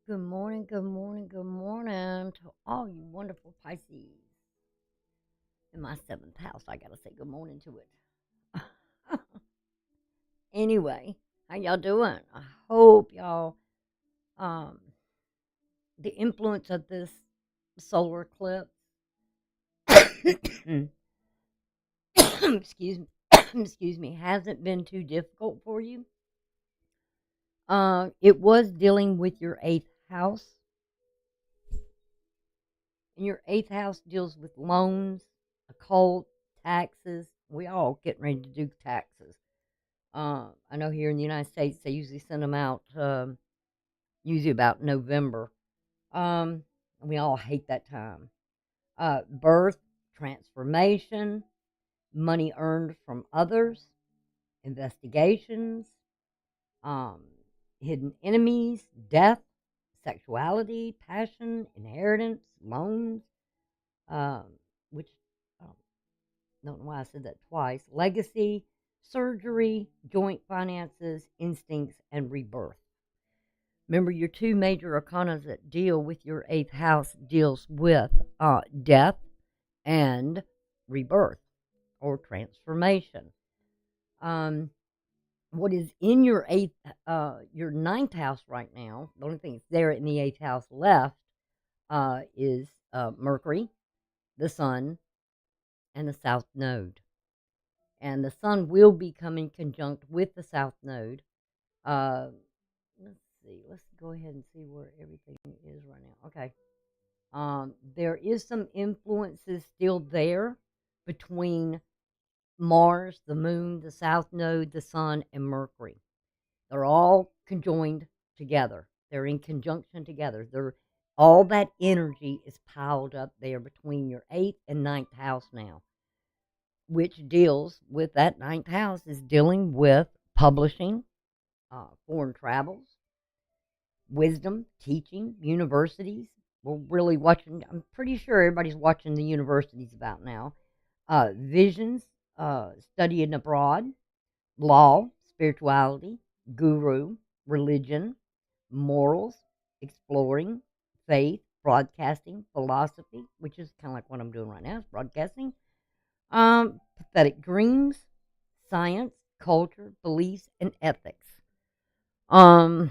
Good morning, good morning, good morning to all you wonderful Pisces. In my seventh house, I gotta say good morning to it. Anyway, how y'all doing? I hope y'all, um, the influence of this solar eclipse, excuse me, excuse me, hasn't been too difficult for you. It was dealing with your eighth house, and your eighth house deals with loans, occult, taxes. We all getting ready to do taxes. I know here in the United States they usually send them out usually about November. And we all hate that time. Birth, transformation, money earned from others, investigations, um, hidden enemies, death, sexuality, passion, inheritance, loans, um, which um, don't know why I said that twice, legacy, surgery, joint finances, instincts, and rebirth. Remember, your two major arcanas that deal with your eighth house deals with death and rebirth or transformation. Um, what is in your your ninth house right now? The only thing that's there in the eighth house left is Mercury, the Sun, and the South Node. And the Sun will be coming conjunct with the South Node. Uh, let's see. Let's go ahead and see where everything is right now. Okay. There is some influences still there between Mars, the Moon, the South Node, the Sun, and Mercury. They're all conjoined together. They're in conjunction together. They're all that energy is piled up there between your eighth and ninth house now, which deals with that ninth house is dealing with publishing, foreign travels, wisdom, teaching, universities. We're really watching, I'm pretty sure everybody's watching the universities about now. Visions, studying abroad, law, spirituality, guru, religion, morals, exploring, faith, broadcasting, philosophy, which is kind of like what I'm doing right now, is broadcasting, pathetic dreams, science, culture, beliefs, and ethics. Um,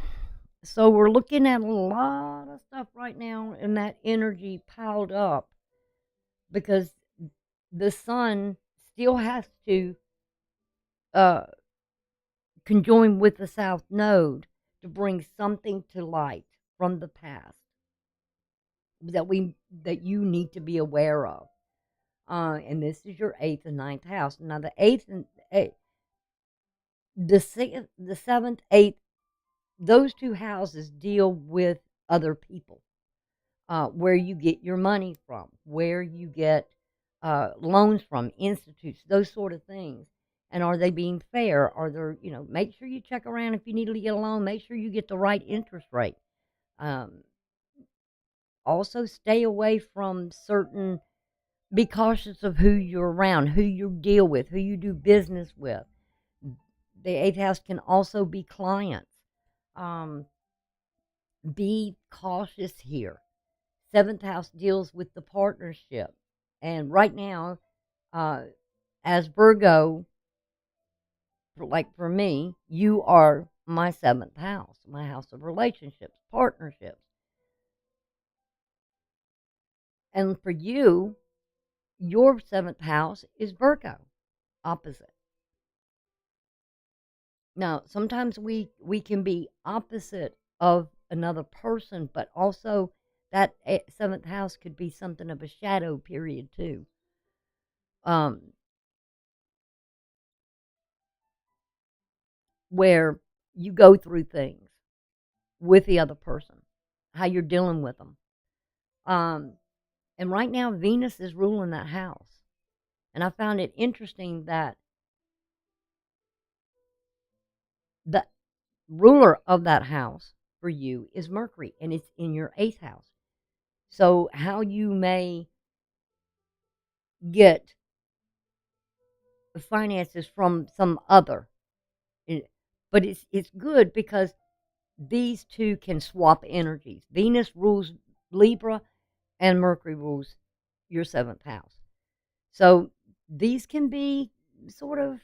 so we're looking at a lot of stuff right now, and that energy piled up because the sun still has to uh, conjoin with the south node to bring something to light from the past that you need to be aware of. And this is your eighth and ninth house. Now the eighth and the seventh, eighth, those two houses deal with other people, where you get your money from, where you get loans from, institutes, those sort of things. And are they being fair? Are there, make sure you check around if you need to get a loan, make sure you get the right interest rate. Um, Also, stay away from be cautious of who you're around, who you deal with, who you do business with. The eighth house can also be clients. Um, be cautious here. Seventh house deals with the partnership. And right now, uh, as Virgo, like for me, you are my seventh house, my house of relationships, partnerships. And for you, your seventh house is Virgo, opposite. Now, sometimes we can be opposite of another person, but also that seventh house could be something of a shadow period too. Um, where you go through things with the other person, how you're dealing with them. Um, and right now, Venus is ruling that house. And I found it interesting that the ruler of that house for you is Mercury, and it's in your eighth house. So, how you may get finances from some other, but it's good because these two can swap energies. Venus rules Libra and Mercury rules your 7th house. So these can be sort of,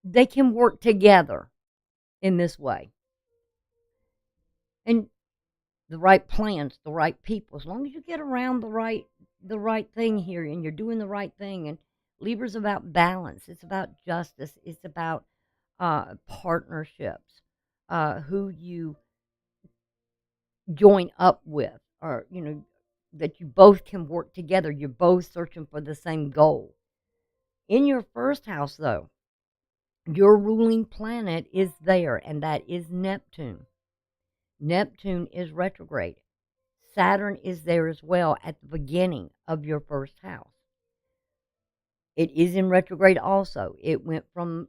they can work together in this way. And the right plans, the right people, as long as you get around the right thing here and you're doing the right thing. And Libra's about balance. It's about justice. It's about partnerships, who you join up with, or, that you both can work together. You're both searching for the same goal. In your 1st house, though, your ruling planet is there, and that is Neptune. Neptune is retrograde. Saturn is there as well at the beginning of your 1st house. It is in retrograde also. It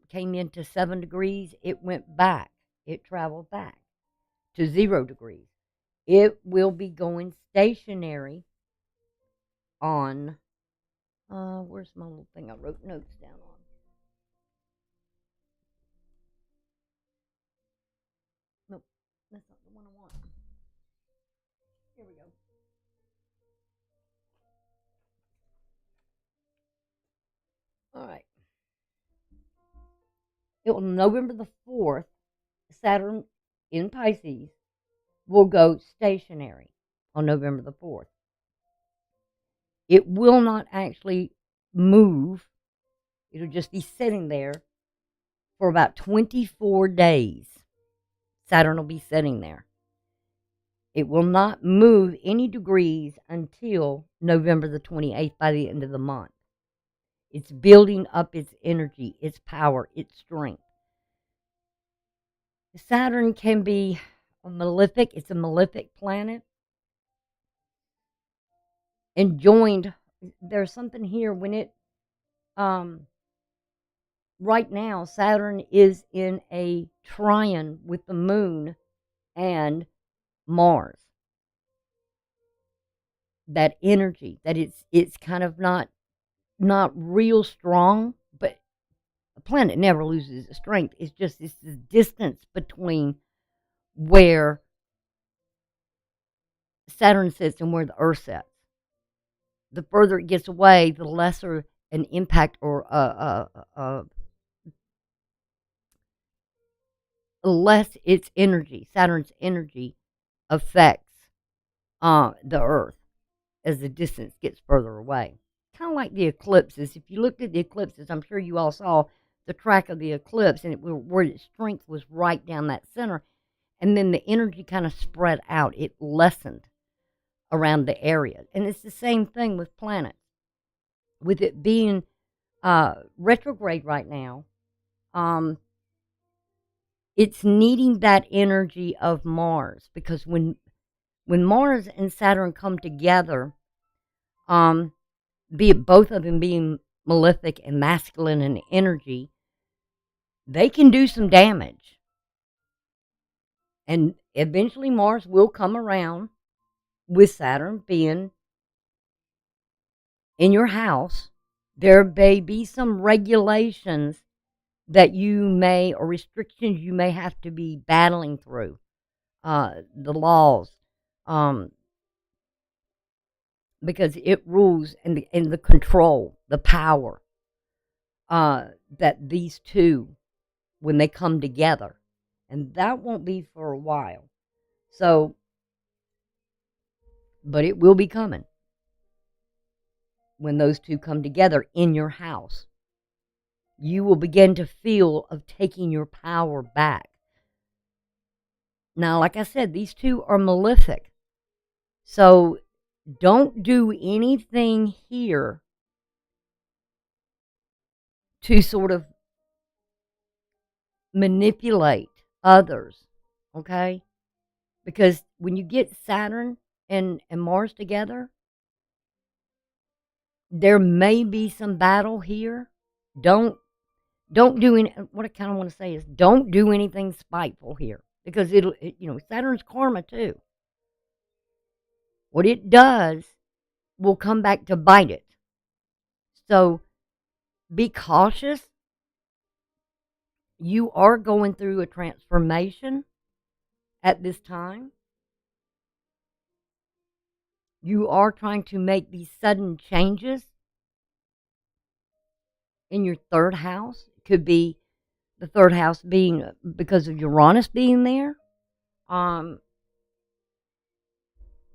came into 7 degrees. It went back. It traveled back to 0 degrees. It will be going stationary on, where's my little thing I wrote notes down on? Nope, that's not the one I want. Here we go. All right. It will November the 4th, Saturn in Pisces will go stationary on November the 4th. It will not actually move. It'll just be sitting there for about 24 days. Saturn will be sitting there. It will not move any degrees until November the 28th, by the end of the month. It's building up its energy, its power, its strength. Saturn can be a malefic. It's a malefic planet. And joined, there's something here when it, right now, Saturn is in a trine with the moon and Mars. That energy, that it's kind of not real strong, but a planet never loses its strength. It's just this distance between where Saturn sits and where the Earth sits. The further it gets away, the lesser an impact or less its energy, Saturn's energy, affects the Earth as the distance gets further away. Kind of like the eclipses. If you looked at the eclipses, I'm sure you all saw the track of the eclipse, and where its strength was right down that center, and then the energy kind of spread out. It lessened around the area. And it's the same thing with planets. With it being retrograde right now, it's needing that energy of Mars, because when Mars and Saturn come together, be it both of them being malefic and masculine in energy, they can do some damage. And eventually Mars will come around with Saturn being in your house. There may be some regulations that you may, or restrictions you may have to be battling through. The laws, because it rules, and the control, the power, that these two, when they come together, and that won't be for a while. So, but it will be coming when those two come together in your house. You will begin to feel of taking your power back. Now, like I said, these two are malefic. So don't do anything here to sort of manipulate others, okay? Because when you get Saturn and Mars together, there may be some battle here. Don't do any, what I kind of want to say is, don't do anything spiteful here, because Saturn's karma too. What it does will come back to bite it. So be cautious. You are going through a transformation at this time. You are trying to make these sudden changes in your third house. It could be the third house being because of Uranus being there. Um,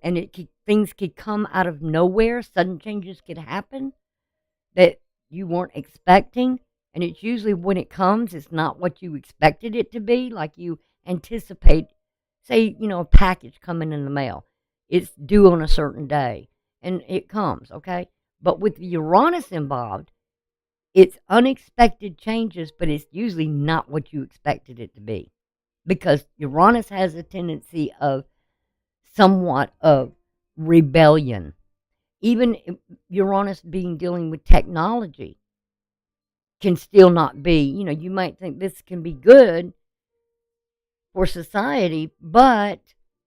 and things could come out of nowhere. Sudden changes could happen that you weren't expecting. And it's usually when it comes, it's not what you expected it to be. Like you anticipate, say, a package coming in the mail. It's due on a certain day, and it comes, okay? But with Uranus involved, it's unexpected changes, but it's usually not what you expected it to be. Because Uranus has a tendency of somewhat of rebellion. Even Uranus being dealing with technology can still not be, you might think this can be good for society,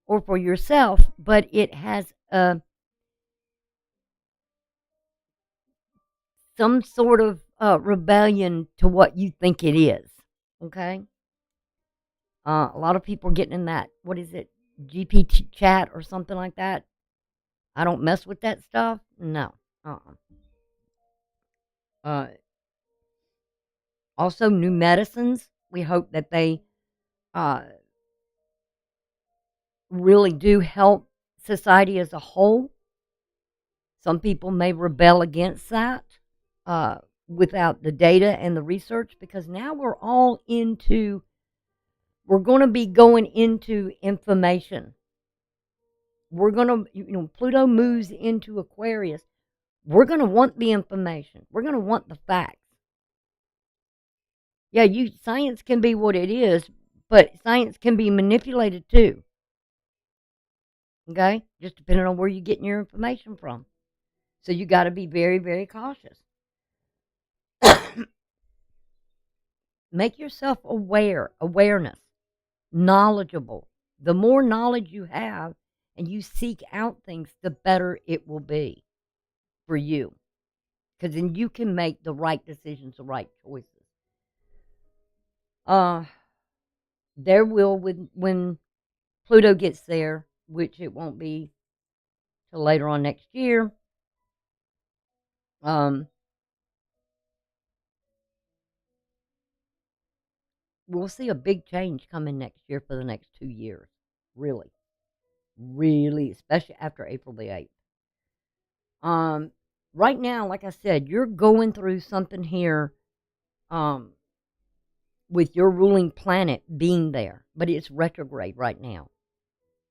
or for yourself, but it has some sort of rebellion to what you think it is, okay? A lot of people are getting in that, what is it, GPT chat or something like that. I don't mess with that stuff. No. Uh, Also, new medicines. We hope that they uh, really do help society as a whole. Some people may rebel against that uh, without the data and the research, because now we're going to be going into information. We're going to, Pluto moves into Aquarius. We're going to want the information. We're going to want the facts. Yeah, science can be what it is, but science can be manipulated too. Okay? Just depending on where you're getting your information from. So you got to be very, very cautious. Make yourself awareness, knowledgeable. The more knowledge you have and you seek out things, the better it will be for you. Because then you can make the right decisions, the right choices. There will, when Pluto gets there, which it won't be till later on next year, we'll see a big change coming next year for the next 2 years. Really. Really, especially after April the 8th. Right now, like I said, you're going through something here with your ruling planet being there, but it's retrograde right now.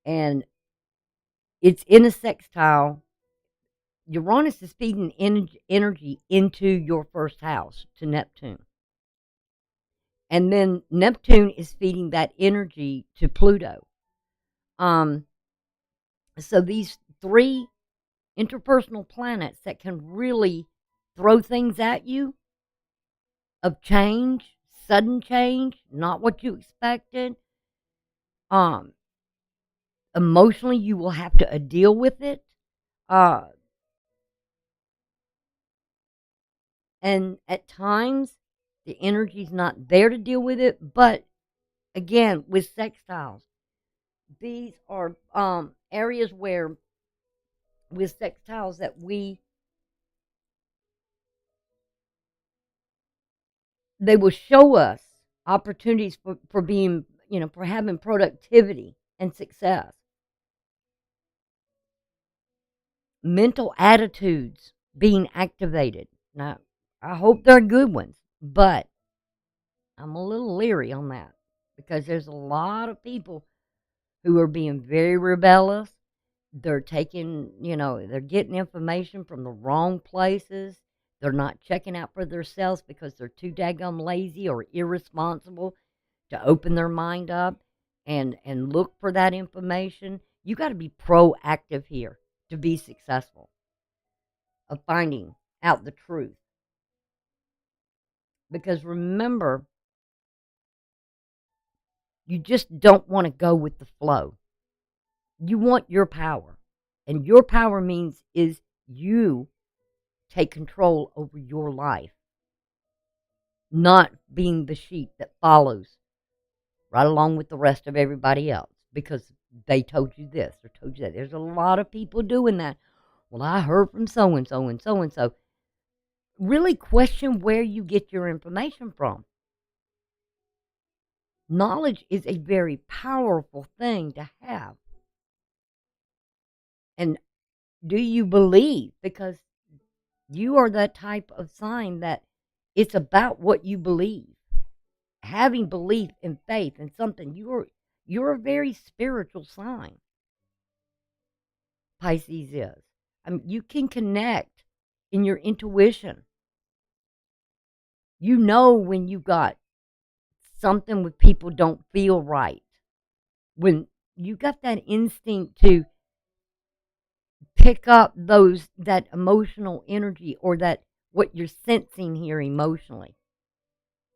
And it's in a sextile. Uranus is feeding energy into your first house, to Neptune. And then Neptune is feeding that energy to Pluto. So these three interpersonal planets that can really throw things at you of change, sudden change, not what you expected. Emotionally, you will have to deal with it. And at times, the energy's not there to deal with it. But again, with sextiles, these are areas where, with sextiles, that they will show us opportunities for being, for having productivity and success. Mental attitudes being activated. Now, I hope they're good ones, but I'm a little leery on that, because there's a lot of people who are being very rebellious. They're taking, they're getting information from the wrong places. They're not checking out for themselves because they're too daggum lazy or irresponsible to open their mind up and look for that information. You got to be proactive here to be successful of finding out the truth. Because remember, you just don't want to go with the flow. You want your power. And your power is you take control over your life. not being the sheep that follows right along with the rest of everybody else because they told you this or told you that. There's a lot of people doing that. Well, I heard from so and so and so and so. Really question where you get your information from. Knowledge is a very powerful thing to have. And do you believe? Because you are that type of sign that it's about what you believe. Having belief and faith in something, you're a very spiritual sign. Pisces is. I mean, you can connect in your intuition. You know when you got something with people don't feel right. When you got that instinct to pick up that emotional energy or that what you're sensing here emotionally.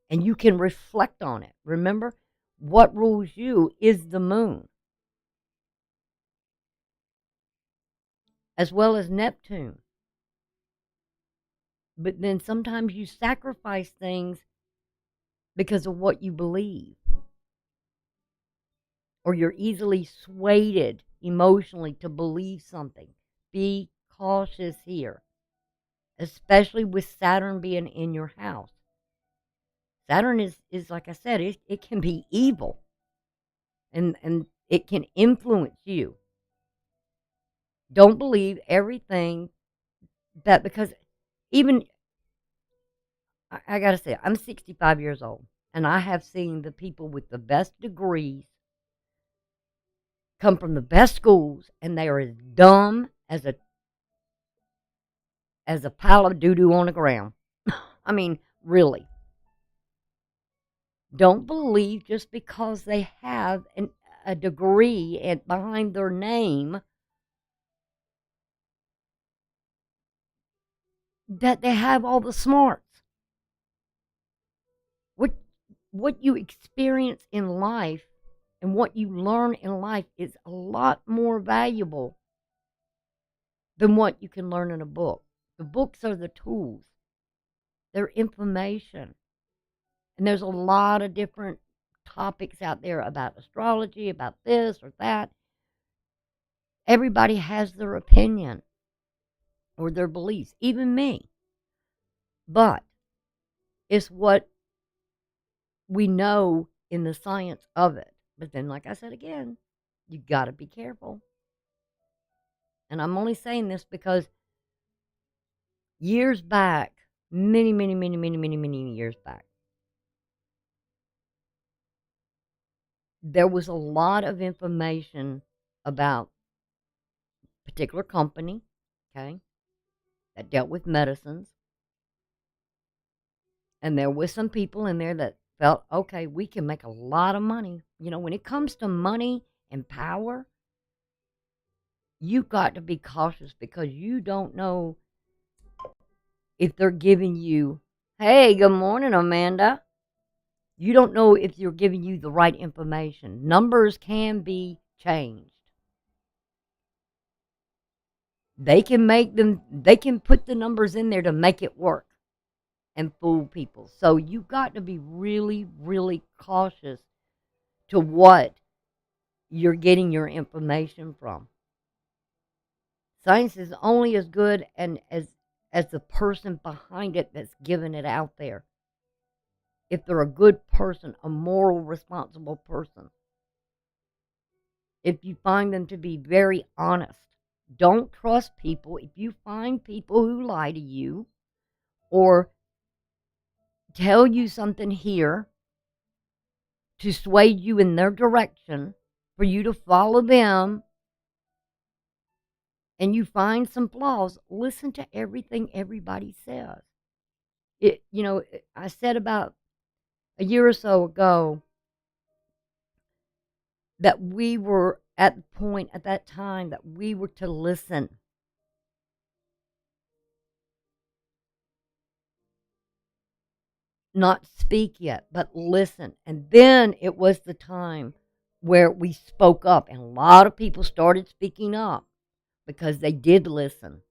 And you can reflect on it. Remember, what rules you is the moon, as well as Neptune. But then sometimes you sacrifice things because of what you believe. Or you're easily swayed emotionally to believe something. Be cautious here, especially with Saturn being in your house. Saturn is like I said, it can be evil. And it can influence you. Don't believe everything that, because even, I got to say, I'm 65 years old, and I have seen the people with the best degrees come from the best schools, and they are as dumb as a pile of doo-doo on the ground. I mean, really. Don't believe just because they have a degree behind their name that they have all the smarts. What you experience in life and what you learn in life is a lot more valuable than what you can learn in a book. The books are the tools. They're information. And there's a lot of different topics out there about astrology, about this or that. Everybody has their opinion or their beliefs, even me. But it's what we know in the science of it. But then, like I said again, you got to be careful. And I'm only saying this because years back, many years back, there was a lot of information about a particular company, okay, that dealt with medicines. And there was some people in there that felt, okay, we can make a lot of money. You know, when it comes to money and power, you've got to be cautious because you don't know if they're giving you, hey, good morning, Amanda. You don't know if you're giving you the right information. Numbers can be changed. They can put the numbers in there to make it work and fool people. So you've got to be really, really cautious to what you're getting your information from. Science is only as good and as the person behind it that's giving it out there. If they're a good person, a moral, responsible person. If you find them to be very honest. Don't trust people. If you find people who lie to you or tell you something here to sway you in their direction for you to follow them, and you find some flaws, listen to everything everybody says. I said about a year or so ago that we were at the point at that time that we were to listen. Not speak yet, but listen. And then it was the time where we spoke up, and a lot of people started speaking up because they did listen,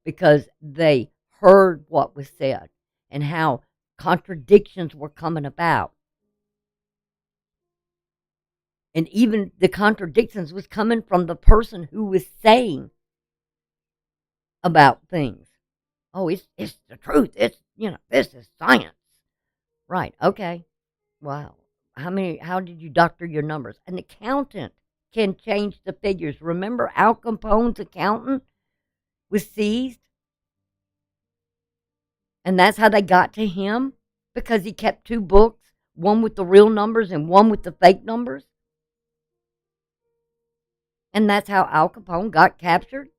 because they heard what was said and how contradictions were coming about. And even the contradictions was coming from the person who was saying about things. Oh, it's the truth. It's, this is science. Right. Okay. Wow. How did you doctor your numbers? An accountant can change the figures. Remember Al Capone's accountant was seized? And that's how they got to him? Because he kept two books, one with the real numbers and one with the fake numbers? And that's how Al Capone got captured?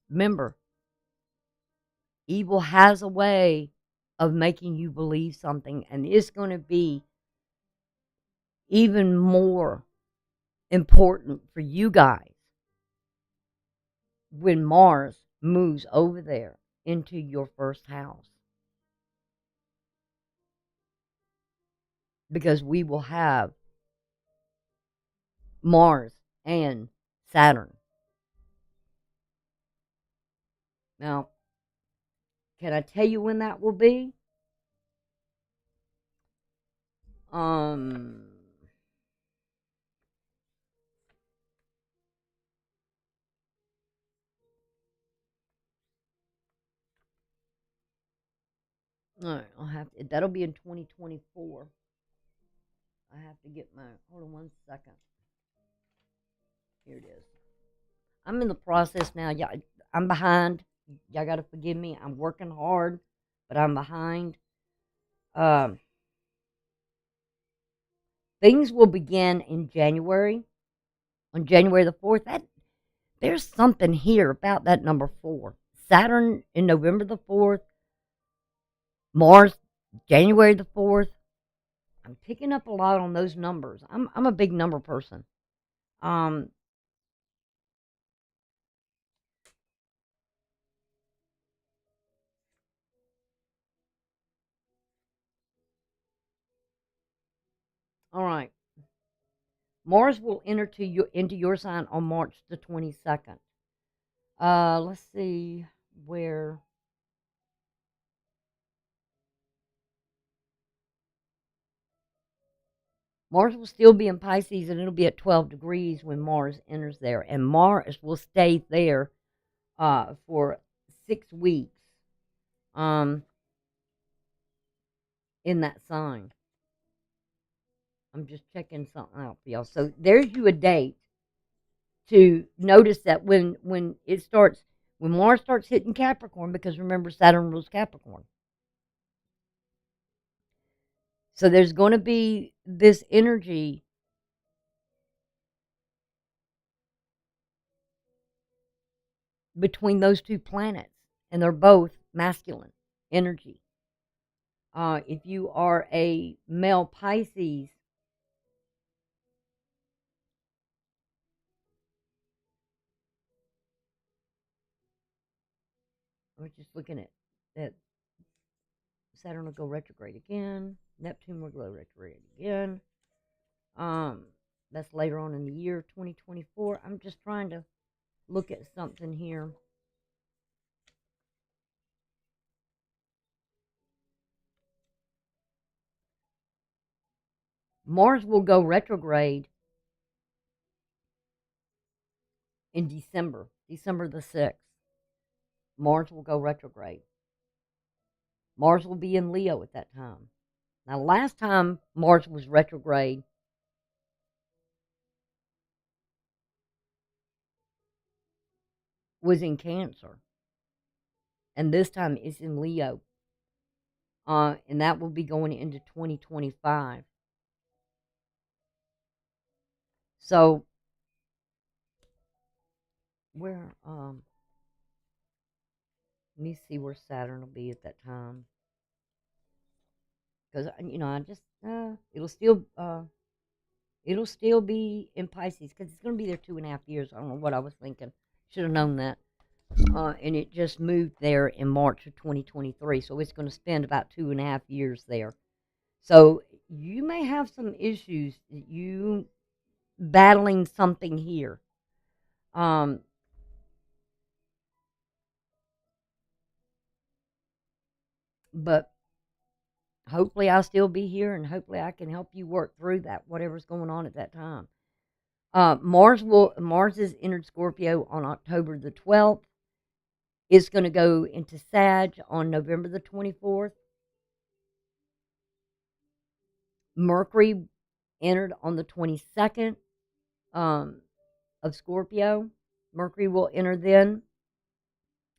Remember, evil has a way of making you believe something, and it's going to be even more important for you guys when Mars moves over there into your first house. Because we will have Mars and Saturn. Now, can I tell you when that will be? Um, all right, that'll be in 2024. I have to get hold on one second. Here it is. I'm in the process now. Yeah, I'm behind. Y'all got to forgive me. I'm working hard, but I'm behind. Um, Things will begin in January. On January the 4th, there's something here about that number 4. Saturn in November the 4th, Mars January the 4th. I'm picking up a lot on those numbers. I'm a big number person. All right. Mars will enter into your sign on March the 22nd. Let's see where. Mars will still be in Pisces, and it'll be at 12 degrees when Mars enters there. And Mars will stay there for 6 weeks in that sign. I'm just checking something out for y'all. So there's you a date to notice that when Mars starts hitting Capricorn, because remember Saturn rules Capricorn. So there's going to be this energy between those two planets, and they're both masculine energy. If you are a male Pisces, we're just looking at that. Saturn will go retrograde again. Neptune will go retrograde again. That's later on in the year 2024. I'm just trying to look at something here. Mars will go retrograde in December the 6th. Mars will go retrograde. Mars will be in Leo at that time. Now, last time Mars was retrograde was in Cancer, and this time it's in Leo. And that will be going into 2025. So, where, let me see where Saturn will be at that time. Because, I just, it'll still be in Pisces, because it's going to be there 2.5 years. I don't know what I was thinking. Should have known that. And it just moved there in March of 2023, so it's going to spend about 2.5 years there. So you may have some issues, you battling something here. But hopefully I'll still be here, and hopefully I can help you work through that, whatever's going on at that time. Mars is entered Scorpio on October the 12th. It's going to go into Sag on November the 24th. Mercury entered on the 22nd of Scorpio. Mercury will enter then,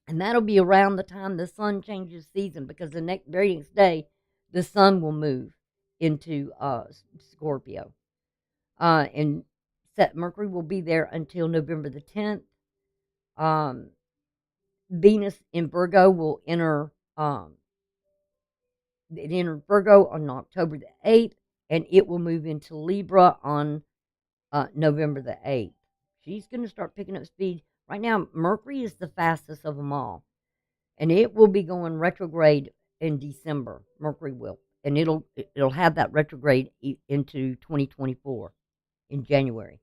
and that'll be around the time the sun changes season, because the very next day the sun will move into Scorpio. And Mercury will be there until November the 10th. Venus in Virgo will enter. It entered Virgo on October the 8th, and it will move into Libra on November the 8th. She's going to start picking up speed. Right now, Mercury is the fastest of them all, and it will be going retrograde in December. Mercury will, and it'll have that retrograde into 2024 in January.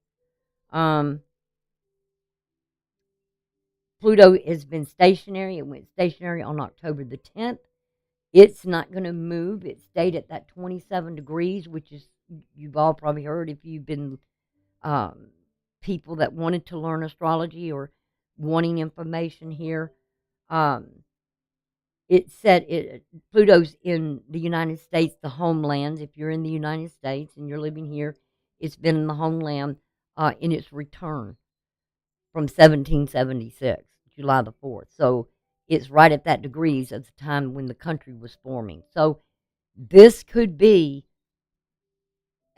Pluto has been stationary. It went stationary on October the 10th. It's not going to move. It stayed at that 27 degrees, which is, you've all probably heard if you've been people that wanted to learn astrology or wanting information here. It said Pluto's in the United States, the homeland. If you're in the United States and you're living here, it's been in the homeland in its return from 1776, July the 4th. So it's right at that degrees at the time when the country was forming. So this could be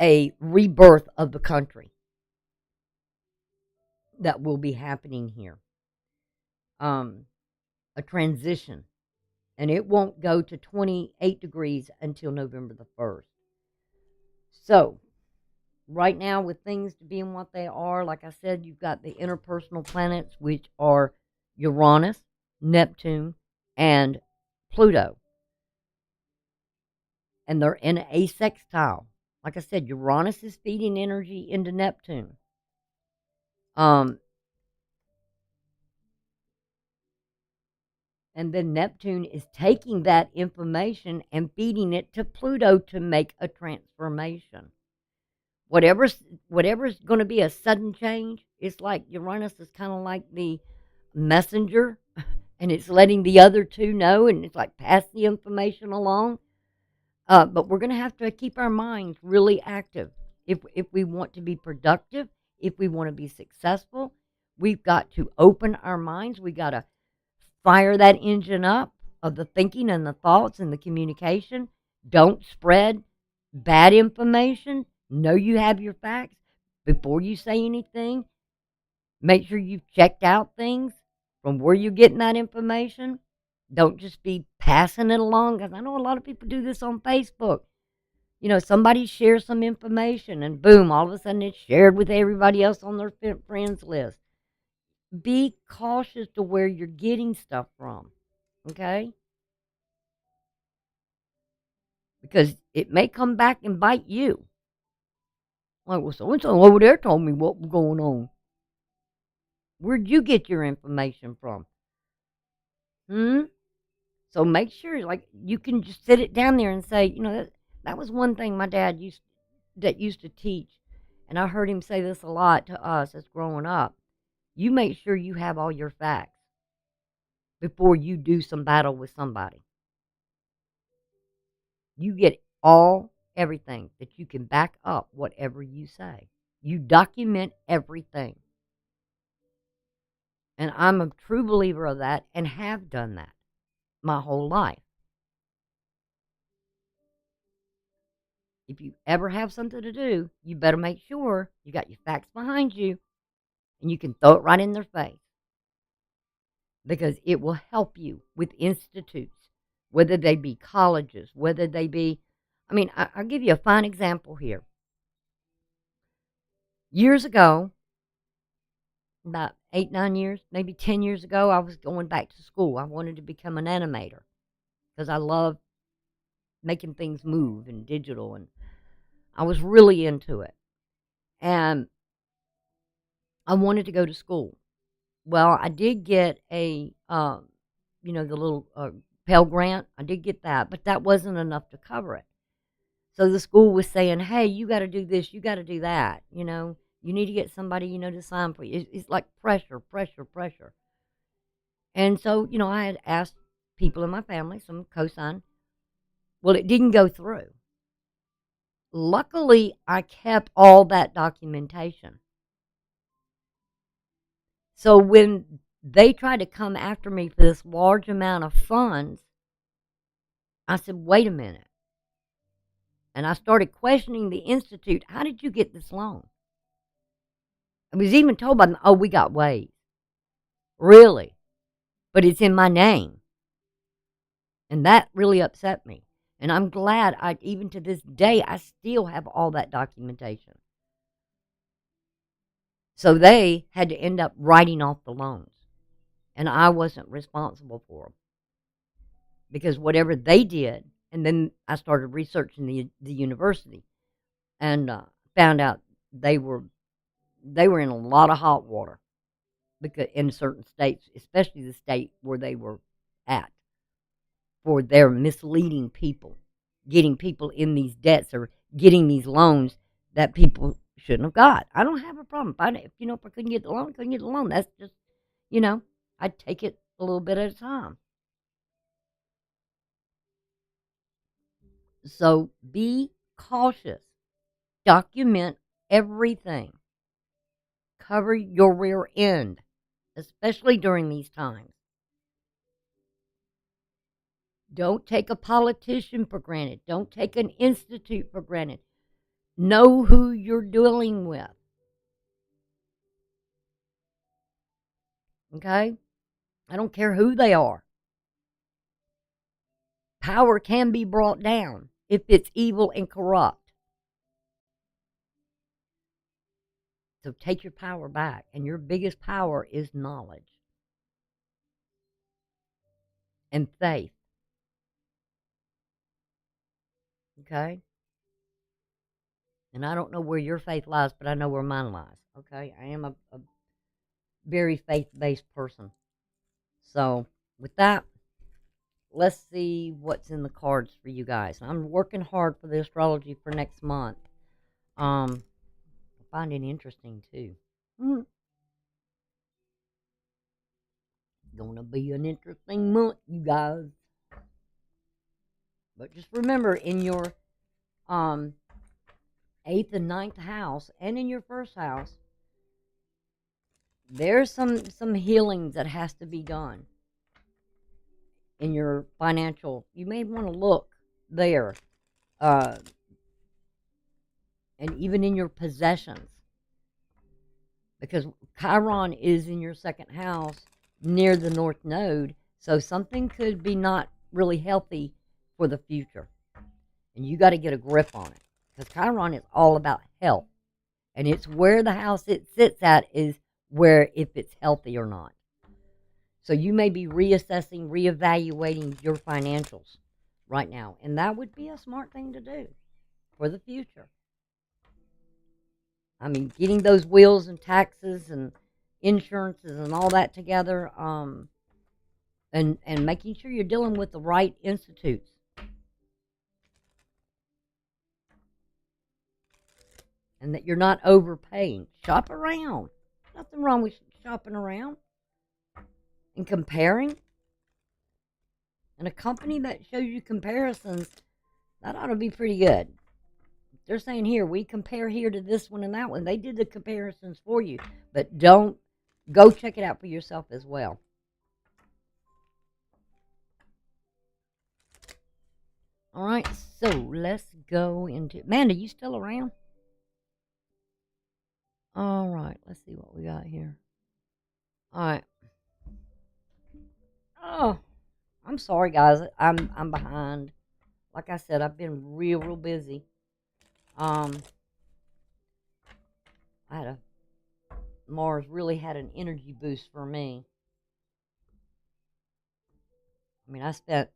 a rebirth of the country that will be happening here. A transition. And it won't go to 28 degrees until November the 1st. So right now, with things being what they are, like I said, you've got the interpersonal planets, which are Uranus, Neptune, and Pluto. And they're in a sextile. Like I said, Uranus is feeding energy into Neptune. And then Neptune is taking that information and feeding it to Pluto to make a transformation. Whatever's going to be a sudden change, it's like Uranus is kind of like the messenger, and it's letting the other two know, and it's like pass the information along. But we're going to have to keep our minds really active if we want to be productive, if we want to be successful. We've got to open our minds. We got to fire that engine up of the thinking and the thoughts and the communication. Don't spread bad information. Know you have your facts before you say anything. Make sure you've checked out things from where you're getting that information. Don't just be passing it along, because I know a lot of people do this on Facebook. You know, somebody shares some information and boom, all of a sudden it's shared with everybody else on their friends list. Be cautious to where you're getting stuff from, okay? Because it may come back and bite you. Like, well, so-and-so over there told me what was going on. Where'd you get your information from? So make sure, like, you can just sit it down there and say, you know, that was one thing my dad used to teach, and I heard him say this a lot to us as growing up. You make sure you have all your facts before you do some battle with somebody. You get everything that you can back up whatever you say. You document everything. And I'm a true believer of that and have done that my whole life. If you ever have something to do, you better make sure you got your facts behind you and you can throw it right in their face, because it will help you with institutes, whether they be colleges, whether they be, I mean, I'll give you a fine example here. Years ago, about 8, 9 years, maybe 10 years ago, I was going back to school. I wanted to become an animator because I love making things move and digital, and I was really into it. And I wanted to go to school. Well, I did get a, the little Pell Grant. I did get that, but that wasn't enough to cover it. So the school was saying, hey, you got to do this, you got to do that. You need to get somebody, to sign for you. It's like pressure, pressure, pressure. And so, I had asked people in my family, some co-sign. Well, it didn't go through. Luckily, I kept all that documentation. So when they tried to come after me for this large amount of funds, I said, wait a minute. And I started questioning the Institute. How did you get this loan? I was even told by them, oh, we got ways. Really? But it's in my name. And that really upset me. And I'm glad, even to this day, I still have all that documentation. So they had to end up writing off the loans. And I wasn't responsible for them. Because whatever they did, and then I started researching the university and found out they were in a lot of hot water because in certain states, especially the state where they were at, for their misleading people, getting people in these debts or getting these loans that people shouldn't have got. I don't have a problem. If I couldn't get the loan, I couldn't get the loan. That's just, I'd take it a little bit at a time. So be cautious. Document everything. Cover your rear end, especially during these times. Don't take a politician for granted. Don't take an institute for granted. Know who you're dealing with. Okay? I don't care who they are. Power can be brought down if it's evil and corrupt. So take your power back. And your biggest power is knowledge and faith. Okay? And I don't know where your faith lies, but I know where mine lies. Okay? I am a very faith-based person. So, with that, let's see what's in the cards for you guys. I'm working hard for the astrology for next month. I find it interesting, too. Gonna be an interesting month, you guys. But just remember, in your 8th and 9th house, and in your 1st house, there's some healing that has to be done in your financial. You may want to look there, and even in your possessions, because Chiron is in your 2nd house near the North Node, so something could be not really healthy for the future, and you got to get a grip on it, because Chiron is all about health, and it's where the house it sits at is where if it's healthy or not. So you may be reassessing, reevaluating your financials right now, and that would be a smart thing to do for the future. I mean, getting those wills and taxes and insurances and all that together, and making sure you're dealing with the right institutes. And that you're not overpaying. Shop around. Nothing wrong with shopping around and comparing. And a company that shows you comparisons, that ought to be pretty good. They're saying here, we compare here to this one and that one. They did the comparisons for you. But don't go check it out for yourself as well. All right, so let's go into... Amanda, you still around? All right, let's see what we got here. All right. Oh, I'm sorry, guys. I'm behind. Like I said, I've been real busy. I had Mars really had an energy boost for me. I mean, I spent,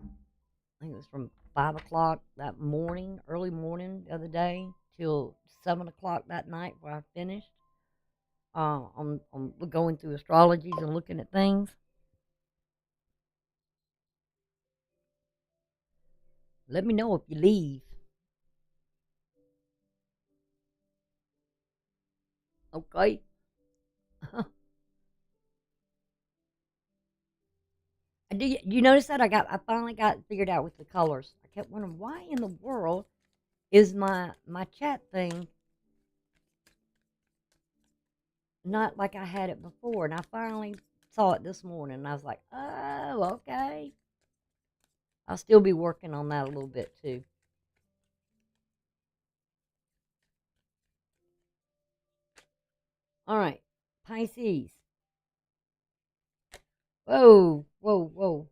I think it was from 5 o'clock that morning, early morning the other day, till 7 o'clock that night where I finished on going through astrologies and looking at things. Let me know if you leave. Okay. You notice that I finally got figured out with the colors. I kept wondering why in the world is my chat thing not like I had it before, and I finally saw it this morning, and I was like, oh, okay. I'll still be working on that a little bit too. All right, Pisces. Whoa, whoa, whoa.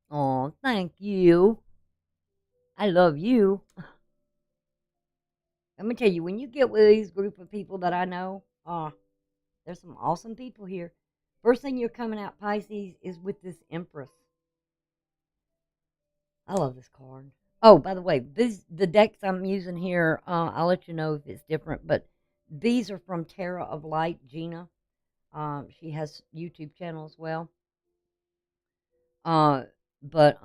Oh, thank you. I love you. Let me tell you, when you get with these group of people that I know, there's some awesome people here. First thing you're coming out, Pisces, is with this Empress. I love this card. Oh, by the way, the decks I'm using here, I'll let you know if it's different, but these are from Terra of Light, Gina. She has YouTube channel as well. Uh, but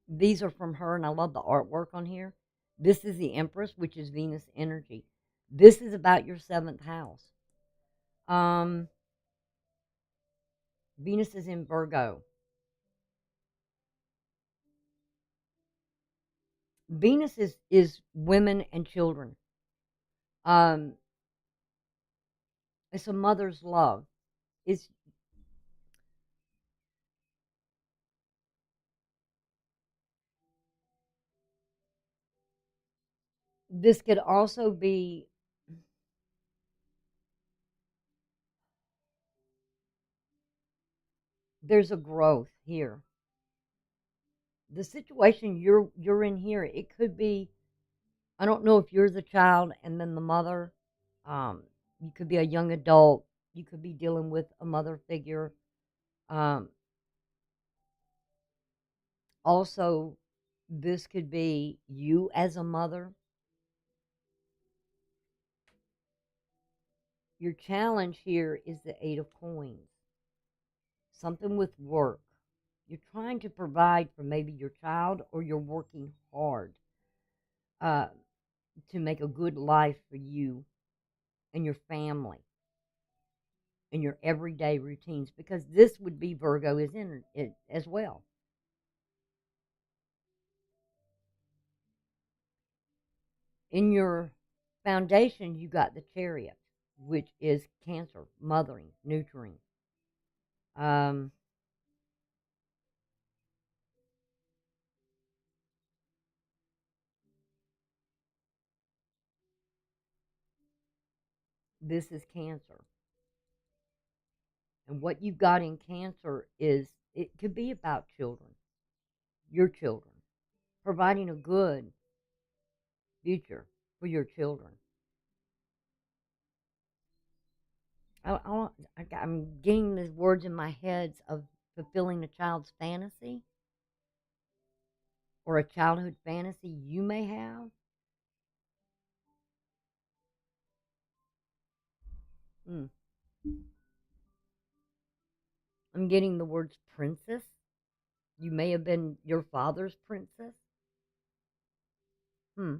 these are from her, and I love the artwork on here. This is the Empress, which is Venus energy. This is about your seventh house. Um, Venus is in Virgo. Venus is women and children. Um, it's a mother's love. It's this could also be there's a growth here. The situation you're in here, it could be I don't know if you're the child and then the mother. You could be a young adult. You could be dealing with a mother figure. Um, Also, this could be you as a mother. Your challenge here is the Eight of Coins. Something with work. You're trying to provide for maybe your child, or you're working hard uh, to make a good life for you and your family and your everyday routines, because this would be Virgo is in it as well. In your foundation, you got the Chariot, which is Cancer, mothering, nurturing. Um, this is Cancer. And what you've got in Cancer is it could be about children, your children, providing a good future for your children. I'm getting these words in my head of fulfilling a child's fantasy or a childhood fantasy you may have. Hmm. I'm getting the words princess. You may have been your father's princess. Hmm.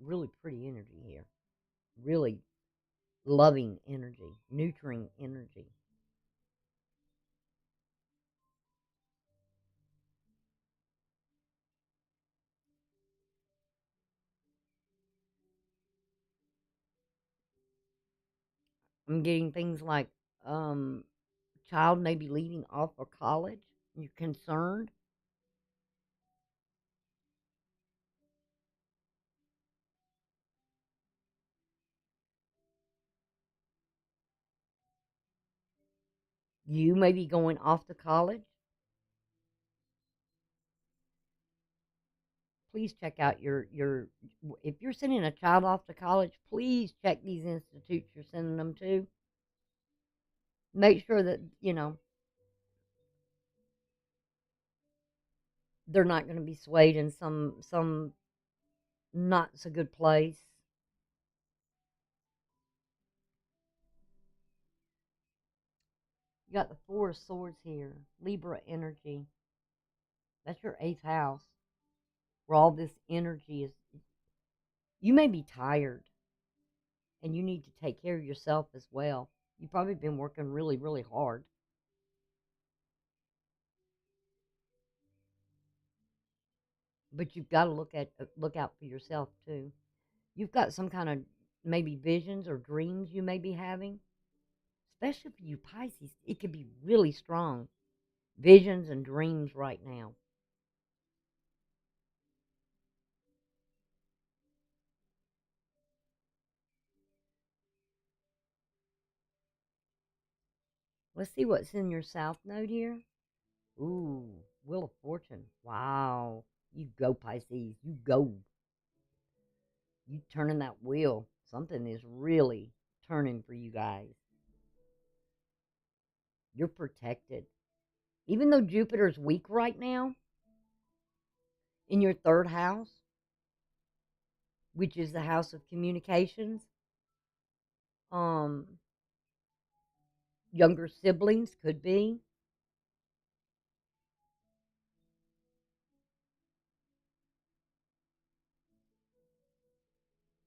Really pretty energy here. Really loving energy, nurturing energy. I'm getting things like um, child may be leaving off for college. You're concerned. You may be going off to college. Please check out your. If you're sending a child off to college, please check these institutes you're sending them to. make sure that, they're not going to be swayed in some not so good place. You got the Four of Swords here, Libra energy. That's your eighth house, where all this energy is. You may be tired, and you need to take care of yourself as well. You've probably been working really, really hard. But you've got to look out for yourself too. You've got some kind of maybe visions or dreams you may be having, especially for you Pisces. It could be really strong visions and dreams right now. Let's see what's in your south node here. Ooh, Wheel of Fortune. Wow. You go, Pisces. You go. You turning that wheel. Something is really turning for you guys. You're protected. Even though Jupiter's weak right now in your third house, which is the house of communications, um, younger siblings could be.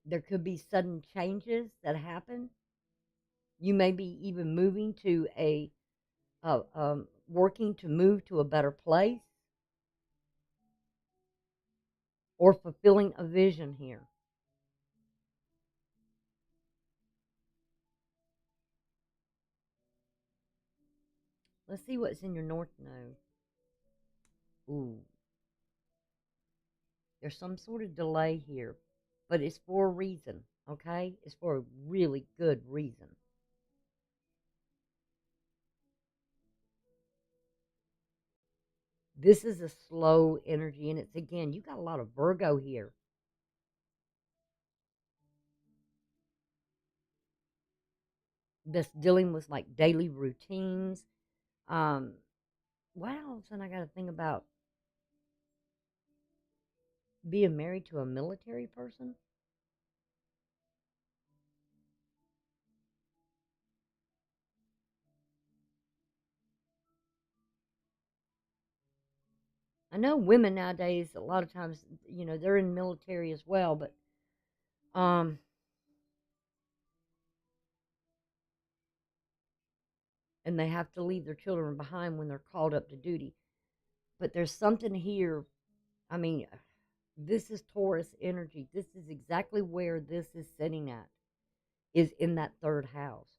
There could be sudden changes that happen. You may be even moving to working to move to a better place or fulfilling a vision here. Let's see what's in your north node. Ooh, there's some sort of delay here, but it's for a reason, okay? It's for a really good reason. This is a slow energy, and it's again, you got a lot of Virgo here. This dealing with like daily routines. Um, what else? And I got to think about being married to a military person. I know women nowadays, a lot of times, they're in military as well, but um, and they have to leave their children behind when they're called up to duty. But there's something here. I mean, this is Taurus energy. This is exactly where this is sitting at, is in that third house.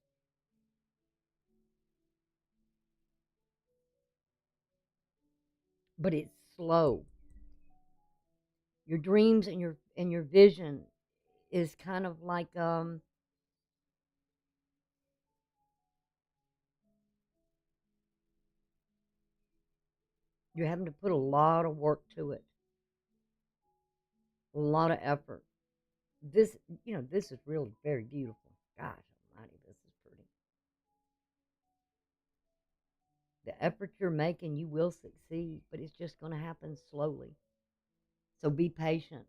But it's slow. Your dreams and your vision is kind of like you're having to put a lot of work to it, a lot of effort. This, this is really very beautiful. Gosh almighty, this is pretty. The effort you're making, you will succeed, but it's just going to happen slowly. So be patient.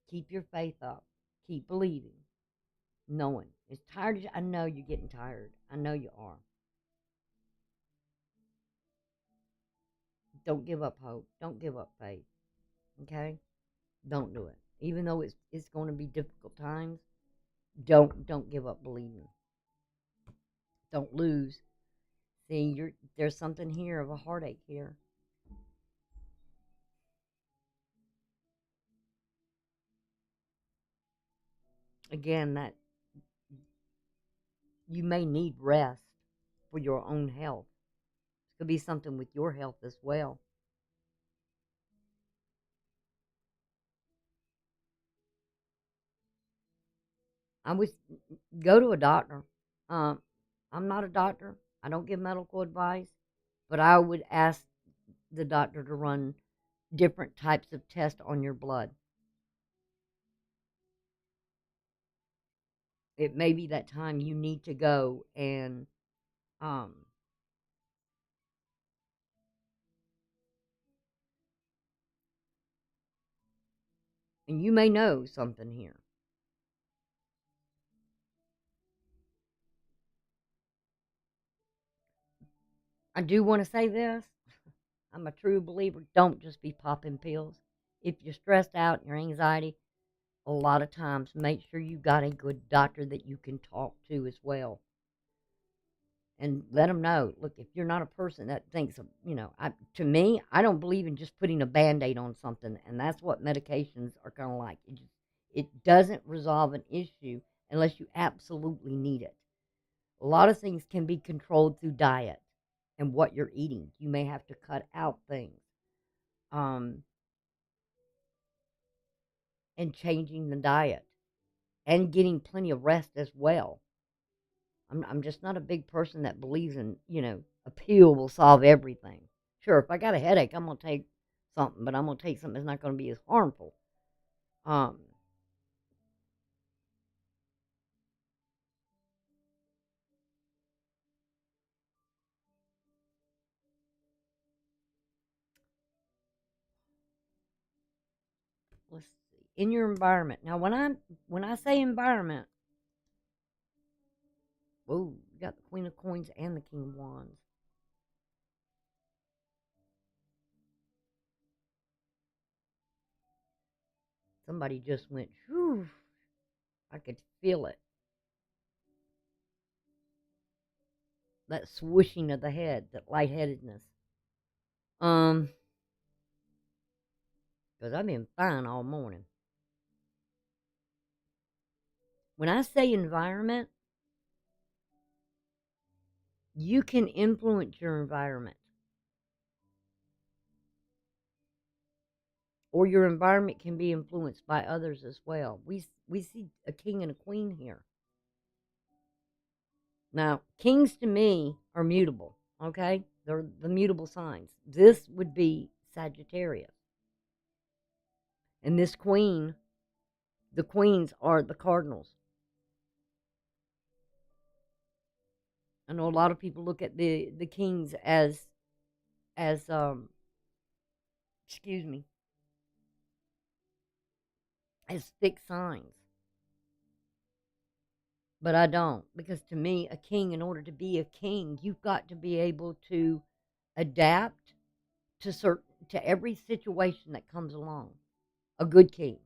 Keep your faith up. Keep believing. Knowing. As tired as I know you're getting tired. I know you are. Don't give up hope. Don't give up faith. Okay? Don't do it. Even though it's going to be difficult times, don't give up believing. Don't lose. See, there's something here of a heartache here. Again, that you may need rest for your own health. It could be something with your health as well. I would go to a doctor. Um, I'm not a doctor. I don't give medical advice, but I would ask the doctor to run different types of tests on your blood. it may be that time you need to go and um and you may know something here. I do want to say this. I'm a true believer. Don't just be popping pills. If you're stressed out, your anxiety, a lot of times make sure you got a good doctor that you can talk to as well. And let them know, look, if you're not a person that thinks of, to me, I don't believe in just putting a Band-Aid on something. And that's what medications are kind of like. It doesn't resolve an issue unless you absolutely need it. A lot of things can be controlled through diet and what you're eating. You may have to cut out things. Um, and changing the diet and getting plenty of rest as well. I'm just not a big person that believes in, a pill will solve everything. Sure, if I got a headache, I'm going to take something, but I'm going to take something that's not going to be as harmful. Um, let's see. In your environment. Now, when I say environment, whoa, you got the Queen of Coins and the King of Wands. Somebody just went, whew, I could feel it. That swooshing of the head, that lightheadedness. Um, because I've been fine all morning. When I say environment, you can influence your environment, or your environment can be influenced by others as well. We see a king and a queen here. Now, kings to me are mutable, okay? They're the mutable signs. This would be Sagittarius. And this queen, the queens are the cardinals. I know a lot of people look at the kings as excuse me, as fixed signs. But I don't, because to me, a king, in order to be a king, you've got to be able to adapt to every situation that comes along. A good king.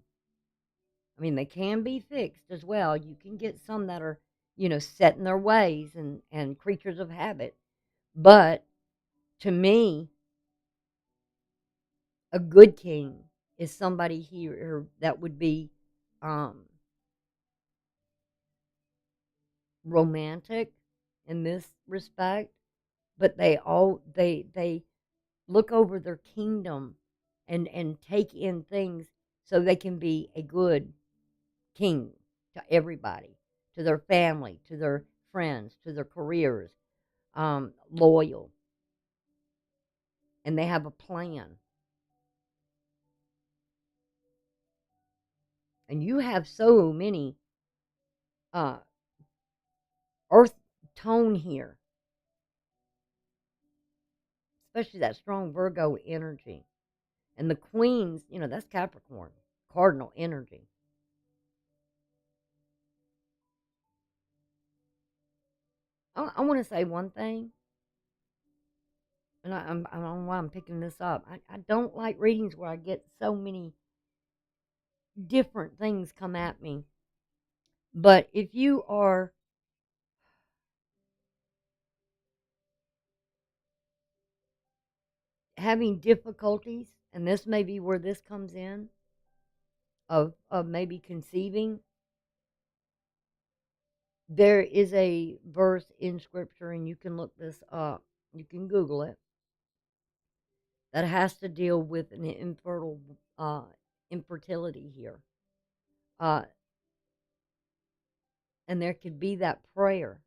I mean, they can be fixed as well. You can get some that are, set in their ways and creatures of habit. But to me, a good king is somebody here that would be um, romantic in this respect, but they look over their kingdom and take in things so they can be a good king to everybody, to their family, to their friends, to their careers, loyal, and they have a plan. And you have so many uh, earth tone here, especially that strong Virgo energy. And the queens, that's Capricorn, cardinal energy. I want to say one thing, and I don't know why I'm picking this up. I don't like readings where I get so many different things come at me. But if you are having difficulties, and this may be where this comes in, of maybe conceiving, there is a verse in scripture, and you can look this up, you can Google it, that has to deal with an infertility here. Uh, and there could be that prayer.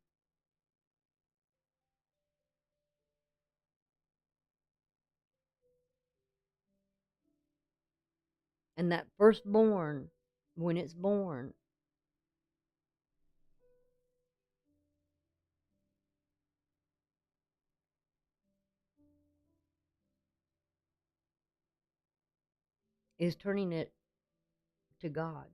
And that firstborn, when it's born, is turning it to God.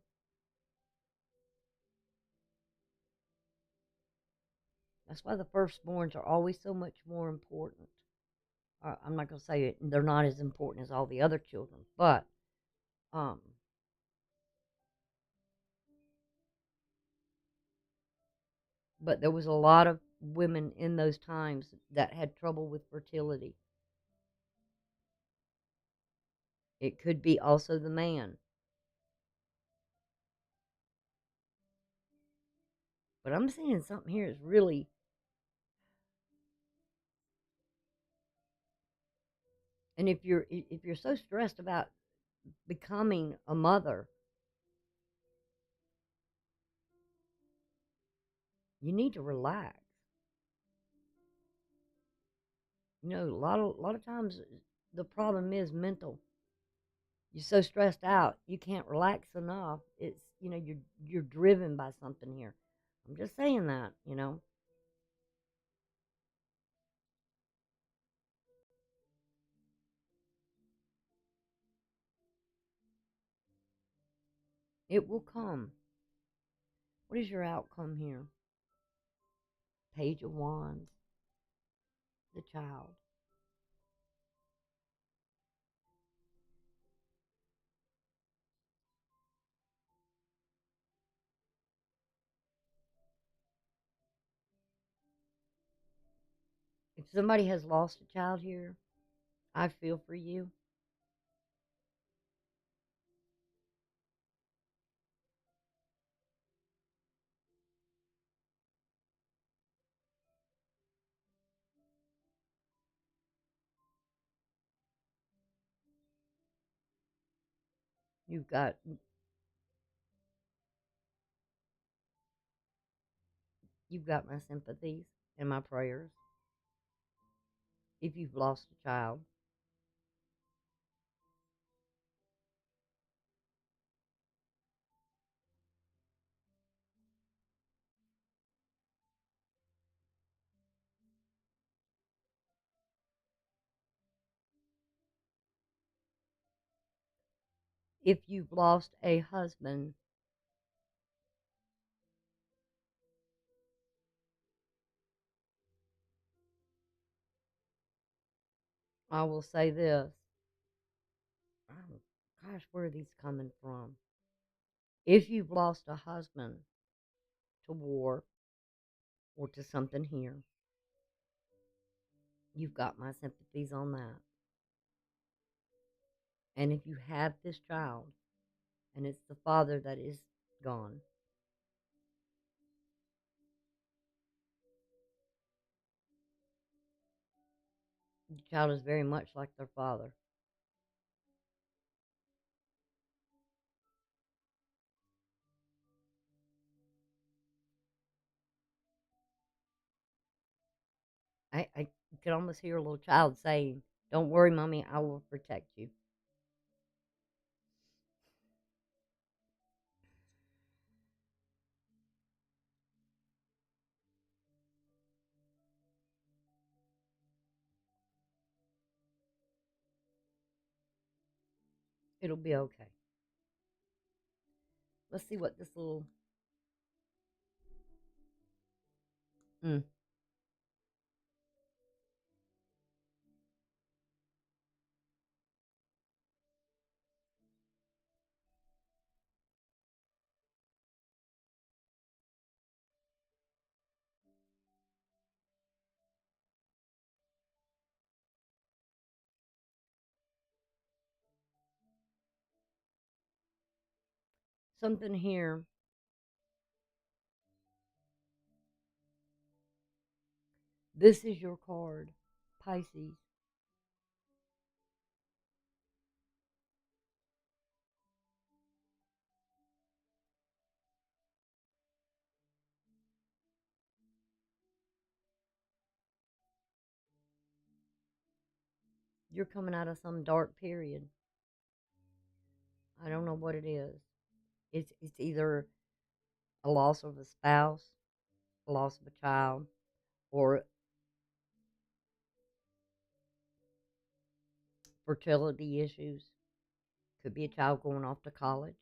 That's why the firstborns are always so much more important. I'm not going to say they're not as important as all the other children, um, but there was a lot of women in those times that had trouble with fertility. It could be also the man. But I'm seeing something here is really, and if you're so stressed about becoming a mother, you need to relax. You know, a lot of times the problem is mental. You're so stressed out, you can't relax enough. It's, you're driven by something here. I'm just saying that. It will come. What is your outcome here? Page of Wands, the child. If somebody has lost a child here, I feel for you. You've got you've got my sympathies and my prayers. If you've lost a child, if you've lost a husband, I will say this. Oh, gosh, where are these coming from? If you've lost a husband to war or to something here, you've got my sympathies on that. And if you have this child and it's the father that is gone, the child is very much like their father. I can almost hear a little child saying, "Don't worry, Mommy, I will protect you." It'll be okay. Let's see what this little. Mm, something here. This is your card, Pisces. You're coming out of some dark period. I don't know what it is. It's either a loss of a spouse, a loss of a child, or fertility issues. Could be a child going off to college.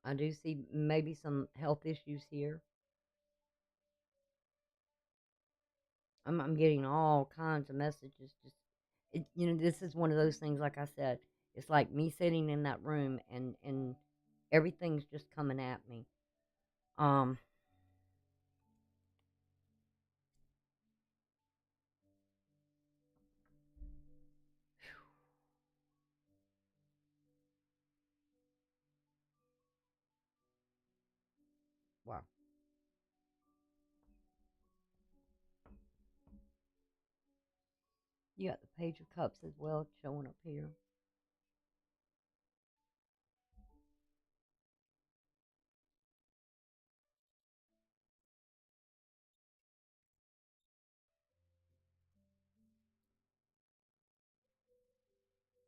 I do see maybe some health issues here. I'm getting all kinds of messages. Just this is one of those things. Like I said, it's like me sitting in that room and everything's just coming at me. Um, wow. You got the Page of Cups as well showing up here.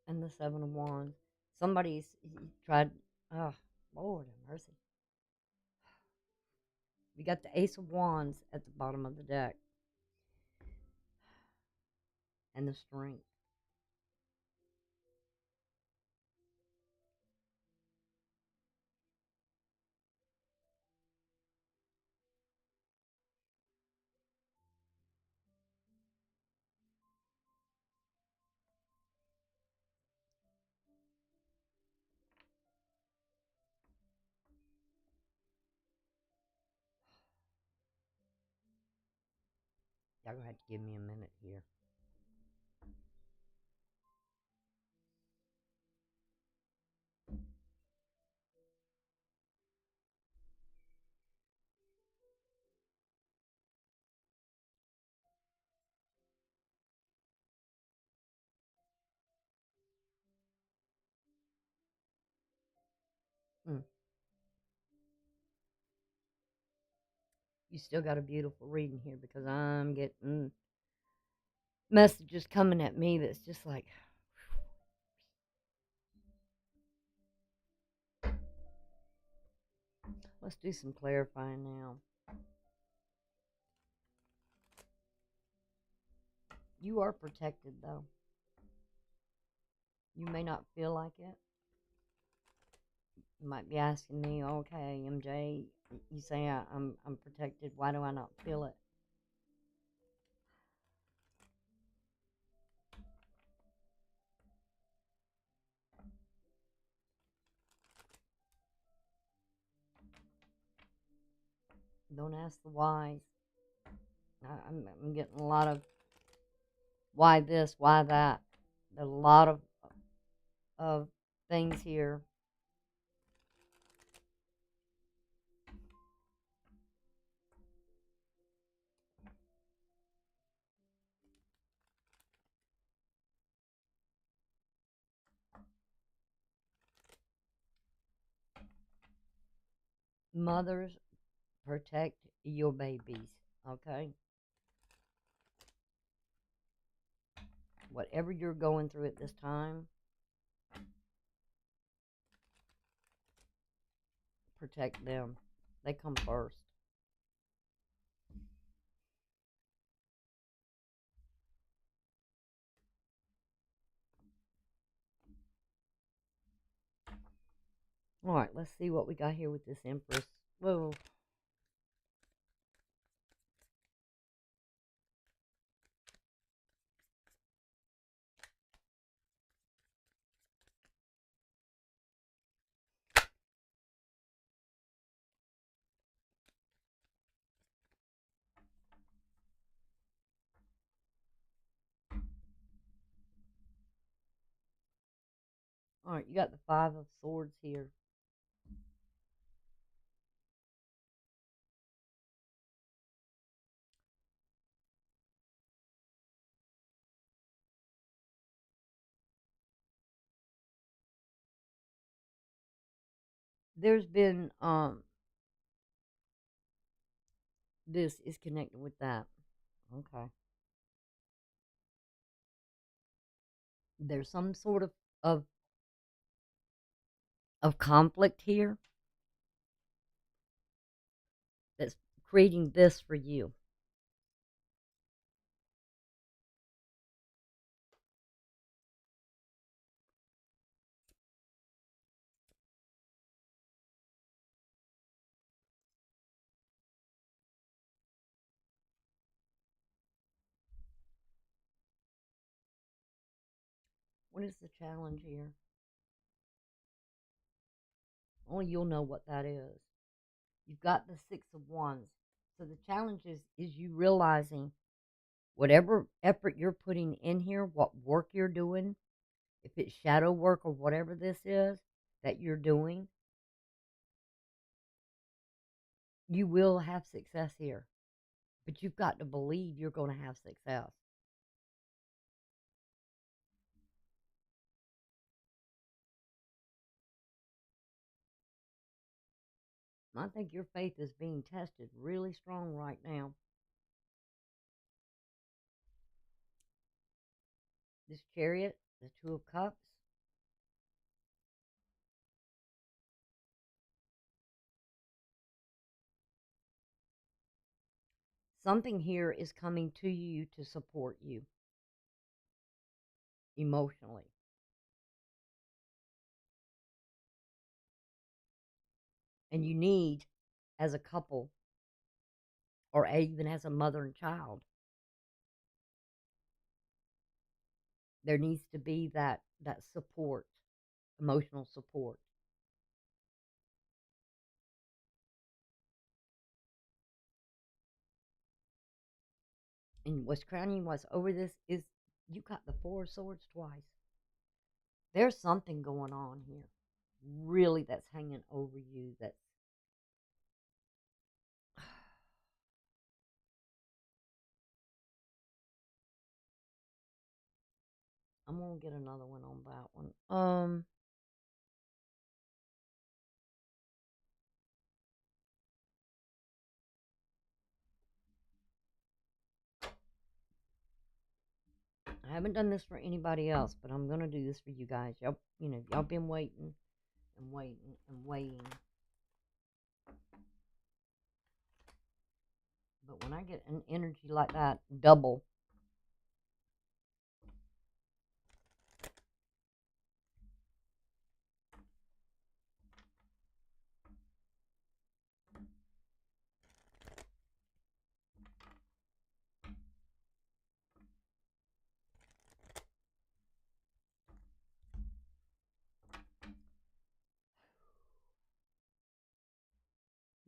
And the Seven of Wands. He tried. Oh, Lord have mercy. You got the Ace of Wands at the bottom of the deck, and the Strength. Y'all gonna have to give me a minute here. Mm. You still got a beautiful reading here because I'm getting messages coming at me that's just like, let's do some clarifying now. You are protected, though. You may not feel like it. You might be asking me, okay, MJ, you say I'm protected. Why do I not feel it? Don't ask the whys. I'm getting a lot of why this, why that. There's a lot of things here. Mothers, protect your babies, okay? Whatever you're going through at this time, protect them. They come first. All right, let's see what we got here with this Empress. Whoa. All right, you got the Five of Swords here. There's been this is connected with that. Okay. There's some sort of of conflict here. creating this for you. What is the challenge here? Only you'll know what that is. You've got the Six of Wands. So the challenge is you realizing whatever effort you're putting in here, what work you're doing, if it's shadow work or whatever this is that you're doing, you will have success here. But you've got to believe you're going to have success. I think your faith is being tested really strong right now. This Chariot, the Two of Cups, something here is coming to you to support you emotionally. And you need, as a couple, or even as a mother and child, there needs to be that support, emotional support. And what's crowning what's over this is you got the Four of Swords twice. There's something going on here, really, that's hanging over you. That's I'm gonna get another one on that one. I haven't done this for anybody else, but I'm gonna do this for you guys. Y'all been waiting and waiting and waiting. But when I get an energy like that, double.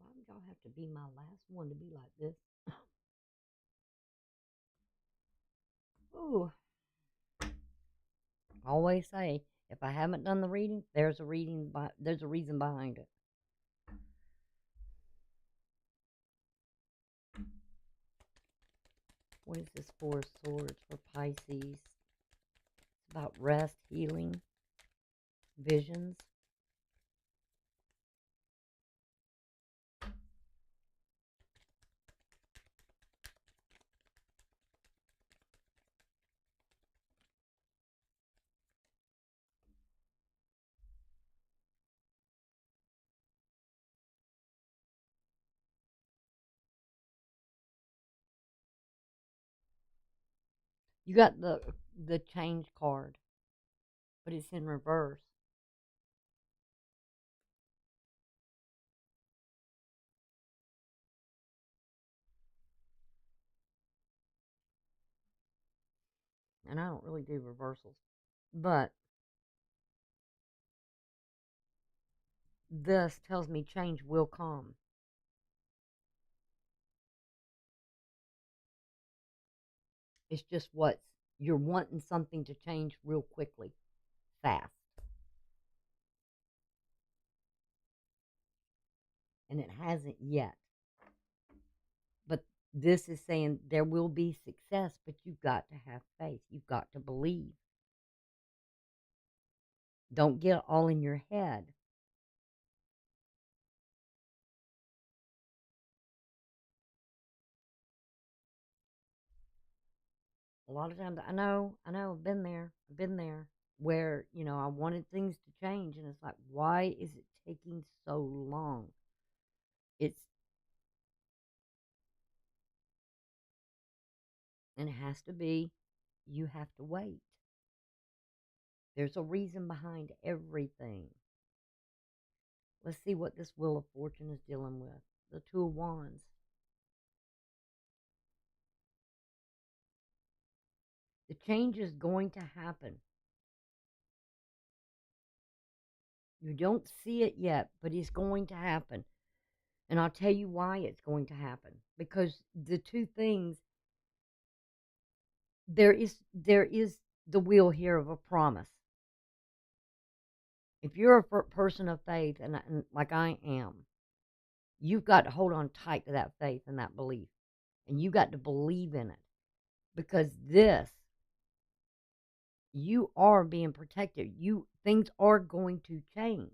Why would y'all have to be my last one to be like this? Ooh. I always say, if I haven't done the reading, there's a reason behind it. What is this Four of Swords for Pisces? It's about rest, healing, visions. You got the change card, but it's in reverse. And I don't really do reversals. But this tells me change will come. It's just you're wanting something to change real quickly, fast. And it hasn't yet. But this is saying there will be success, but you've got to have faith. You've got to believe. Don't get all in your head. A lot of times, I know, I've been there, where, I wanted things to change, and it's like, why is it taking so long? It's And it has to be, you have to wait. There's a reason behind everything. Let's see what this Wheel of Fortune is dealing with. The Two of Wands. The change is going to happen. You don't see it yet, but it's going to happen. And I'll tell you why it's going to happen. Because the two things, there is the wheel here of a promise. If you're a person of faith, and like I am, you've got to hold on tight to that faith and that belief. And you got to believe in it. Because this, you are being protected. Things are going to change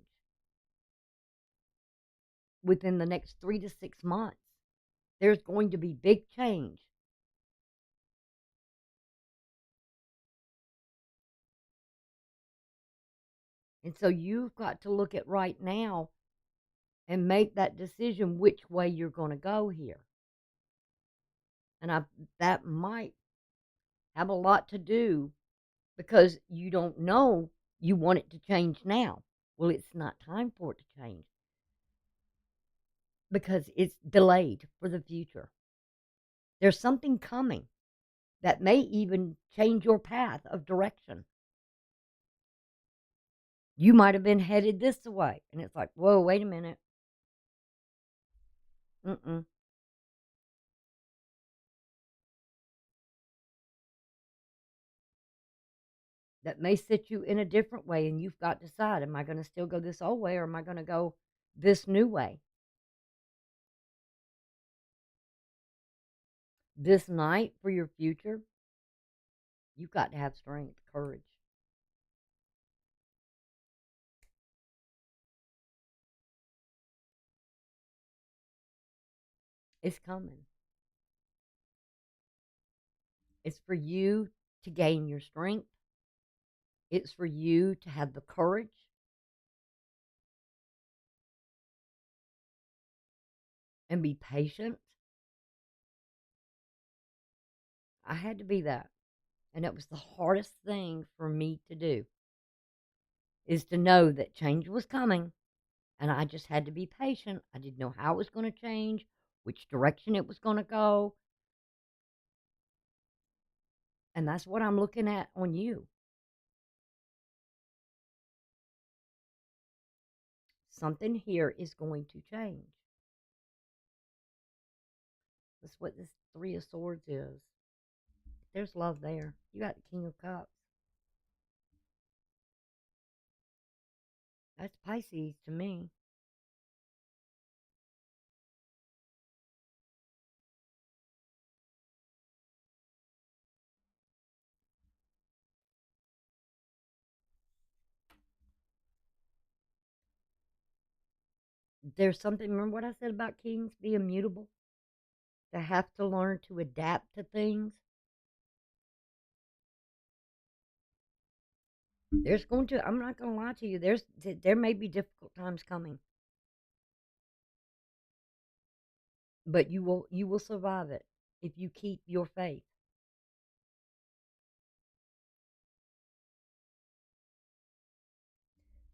within the next 3 to 6 months. There's going to be big change. And so you've got to look at right now and make that decision which way you're going to go here. And that might have a lot to do because you don't know you want it to change now. Well, it's not time for it to change because it's delayed for the future. There's something coming that may even change your path of direction. You might have been headed this way, and it's like, whoa, wait a minute. That may sit you in a different way, and you've got to decide, am I going to still go this old way, or am I going to go this new way? This night for your future, you've got to have strength, courage. It's coming. It's for you to gain your strength. It's for you to have the courage and be patient. I had to be that. And it was the hardest thing for me to do, is to know that change was coming. And I just had to be patient. I didn't know how it was going to change, which direction it was going to go. And that's what I'm looking at on you. Something here is going to change. That's what this Three of Swords is. There's love there. You got the King of Cups. That's Pisces to me. There's something, remember what I said about kings being mutable? They have to learn to adapt to things. There's going to, I'm not going to lie to you, there may be difficult times coming. But you will survive it if you keep your faith.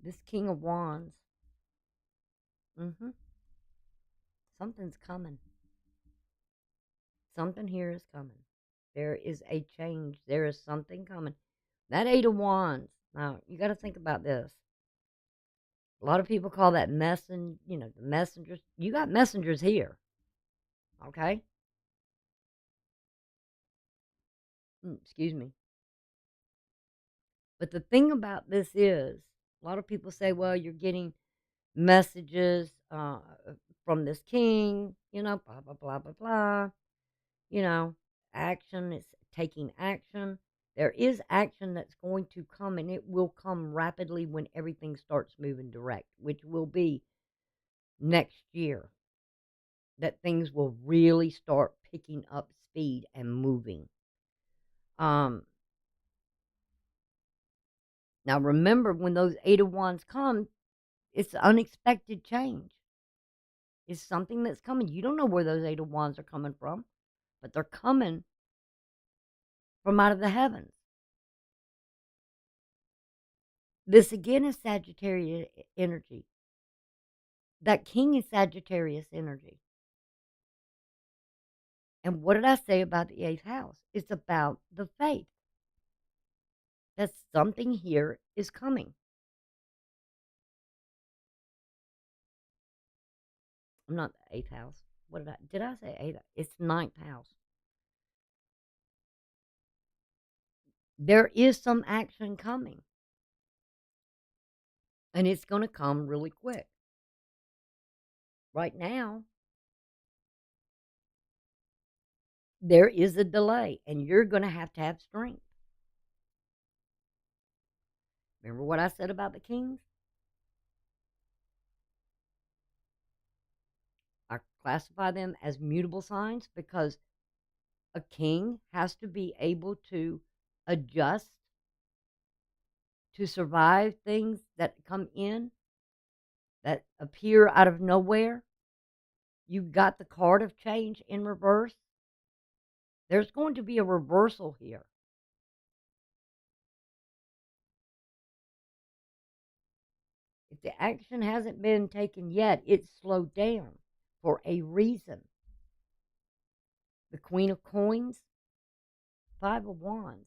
This King of Wands. Something's coming. Something here is coming. There is a change. There is something coming. That Eight of Wands. Now, you got to think about this. A lot of people call that the messengers. You got messengers here. Okay? Excuse me. But the thing about this is, a lot of people say, well, you're getting messages from this king, blah, blah, blah, blah, blah. Action is taking action. There is action that's going to come, and it will come rapidly when everything starts moving direct, which will be next year, that things will really start picking up speed and moving. Now remember, when those Eight of Wands come, it's unexpected change. It's something that's coming. You don't know where those Eight of Wands are coming from, but they're coming. from out of the heavens. This again is Sagittarius energy. That king is Sagittarius energy. And what did I say about the 8th house? It's about the faith. That something here is coming. I'm not the 8th house. What did I say 8th? It's 9th house. There is some action coming. And it's going to come really quick. Right now, there is a delay, and you're going to have strength. Remember what I said about the kings? I classify them as mutable signs because a king has to be able to adjust to survive things that come in that appear out of nowhere. You got the card of change in reverse. There's going to be a reversal here. If the action hasn't been taken yet, it's slowed down for a reason. The Queen of Coins, 5 of Wands.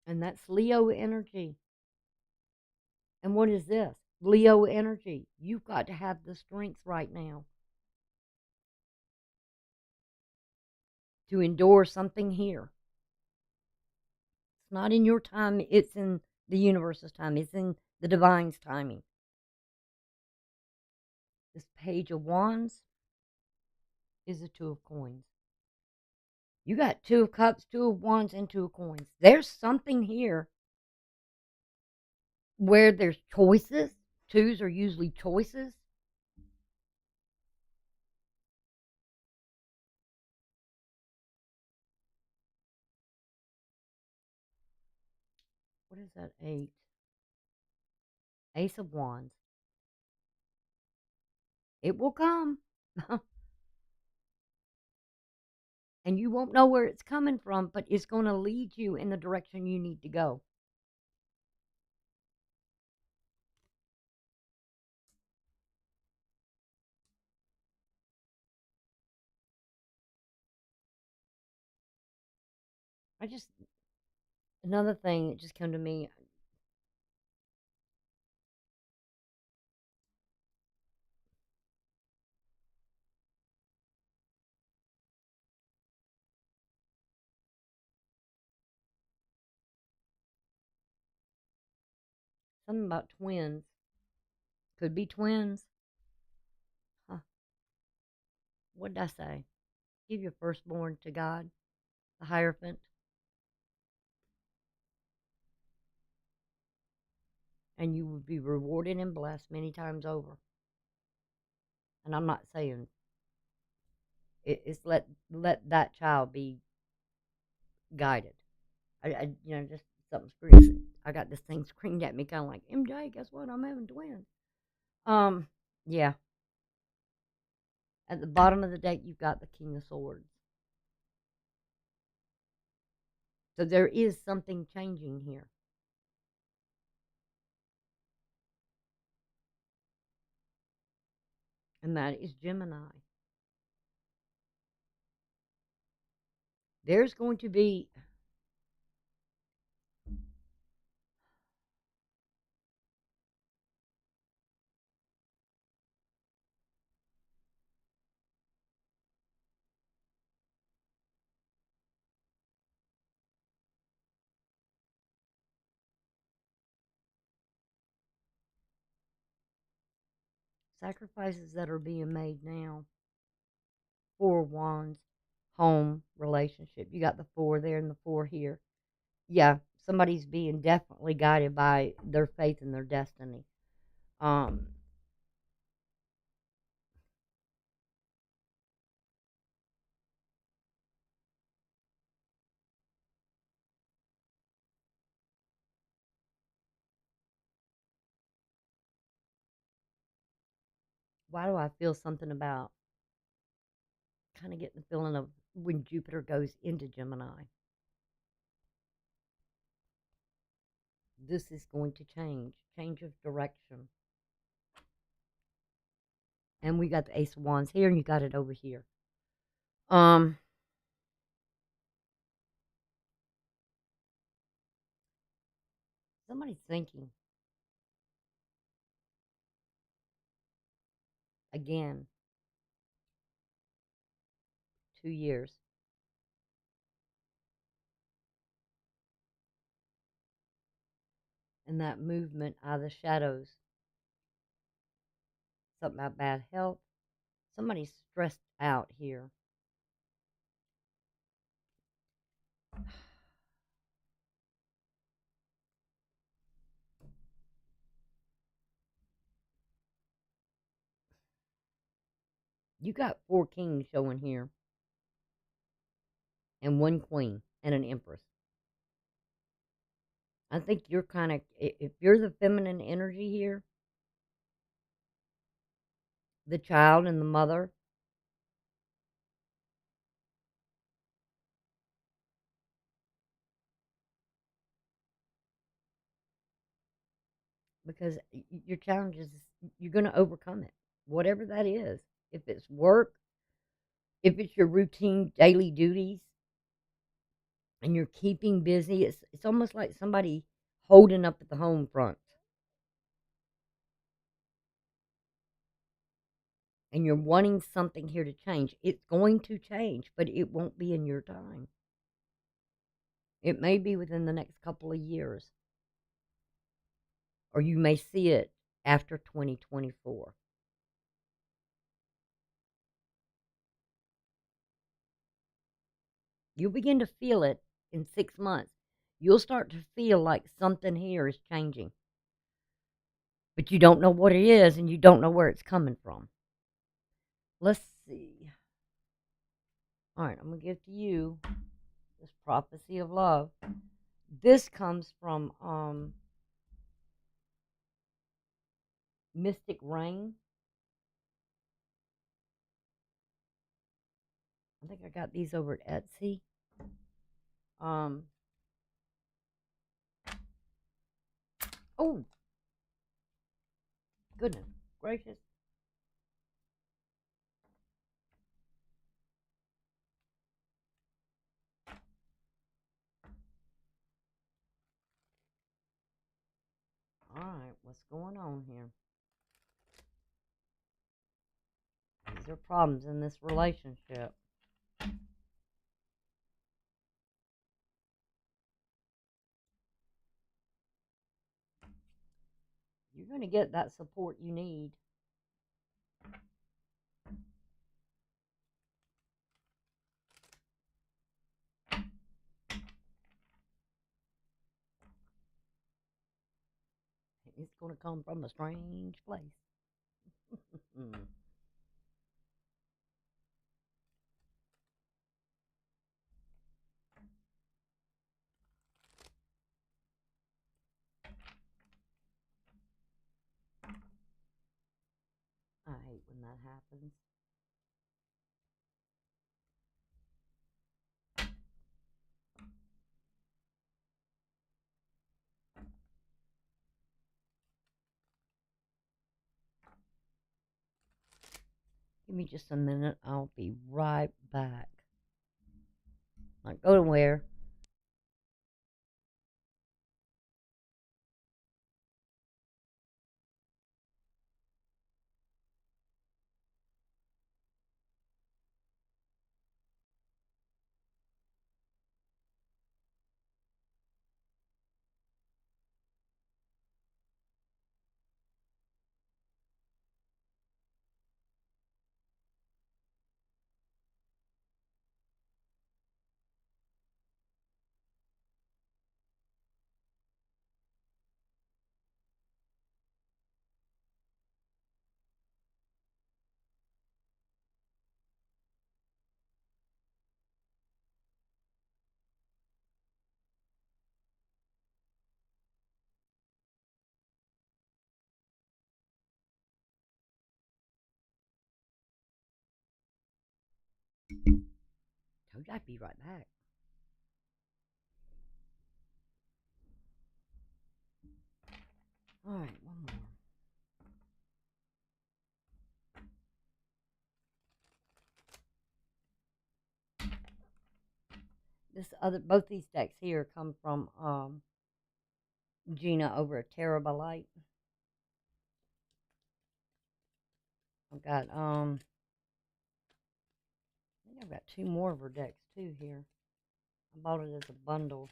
And that's Leo energy. And what is this? Leo energy. You've got to have the strength right now to endure something here. It's not in your time, it's in the universe's time, it's in the divine's timing. This Page of Wands is a 2 of Coins. You got 2 of Cups, 2 of Wands, and 2 of Coins. There's something here where there's choices. 2s are usually choices. What is that? 8. Ace of Wands. It will come. And you won't know where it's coming from, but it's going to lead you in the direction you need to go. Another thing that just came to me. Something about twins. Could be twins. Huh. What did I say? Give your firstborn to God, the Hierophant. And you would be rewarded and blessed many times over. And I'm not saying it's let that child be guided. Just something screams. I got this thing screamed at me, kind of like, MJ, guess what? I'm having twins. Yeah. At the bottom of the deck, you've got the King of Swords. So there is something changing here. And that is Gemini. There's going to be sacrifices that are being made now. 4 of Wands, home, relationship. You got the 4 there and the 4 here. Yeah, somebody's being definitely guided by their faith and their destiny. Um, why do I feel something about kind of getting the feeling of when Jupiter goes into Gemini? This is going to change of direction. And we got the Ace of Wands here, and you got it over here. Somebody's thinking again. 2 years. And that movement out of the shadows. Something about bad health. Somebody's stressed out here. You got 4 kings showing here, and 1 queen, and an empress. I think you're kind of, if you're the feminine energy here, the child and the mother, because your challenge is you're going to overcome it, whatever that is. If it's work, if it's your routine daily duties, and you're keeping busy, it's almost like somebody holding up at the home front. And you're wanting something here to change. It's going to change, but it won't be in your time. It may be within the next couple of years. Or you may see it after 2024. You'll begin to feel it in 6 months. You'll start to feel like something here is changing. But you don't know what it is, and you don't know where it's coming from. Let's see. All right, I'm going to give to you this prophecy of love. This comes from Mystic Rain. I think I got these over at Etsy. Oh, goodness gracious. All right, what's going on here? These are problems in this relationship. You're going to get that support you need. It's going to come from a strange place. I hate when that happens. Give me just a minute. I'll be right back. Not go nowhere. Told you I'd be right back. All right, one more. Both these decks here come from Gina over at Tarot by Light. I've got I think I've got two more of her decks too here. I bought it as a bundle.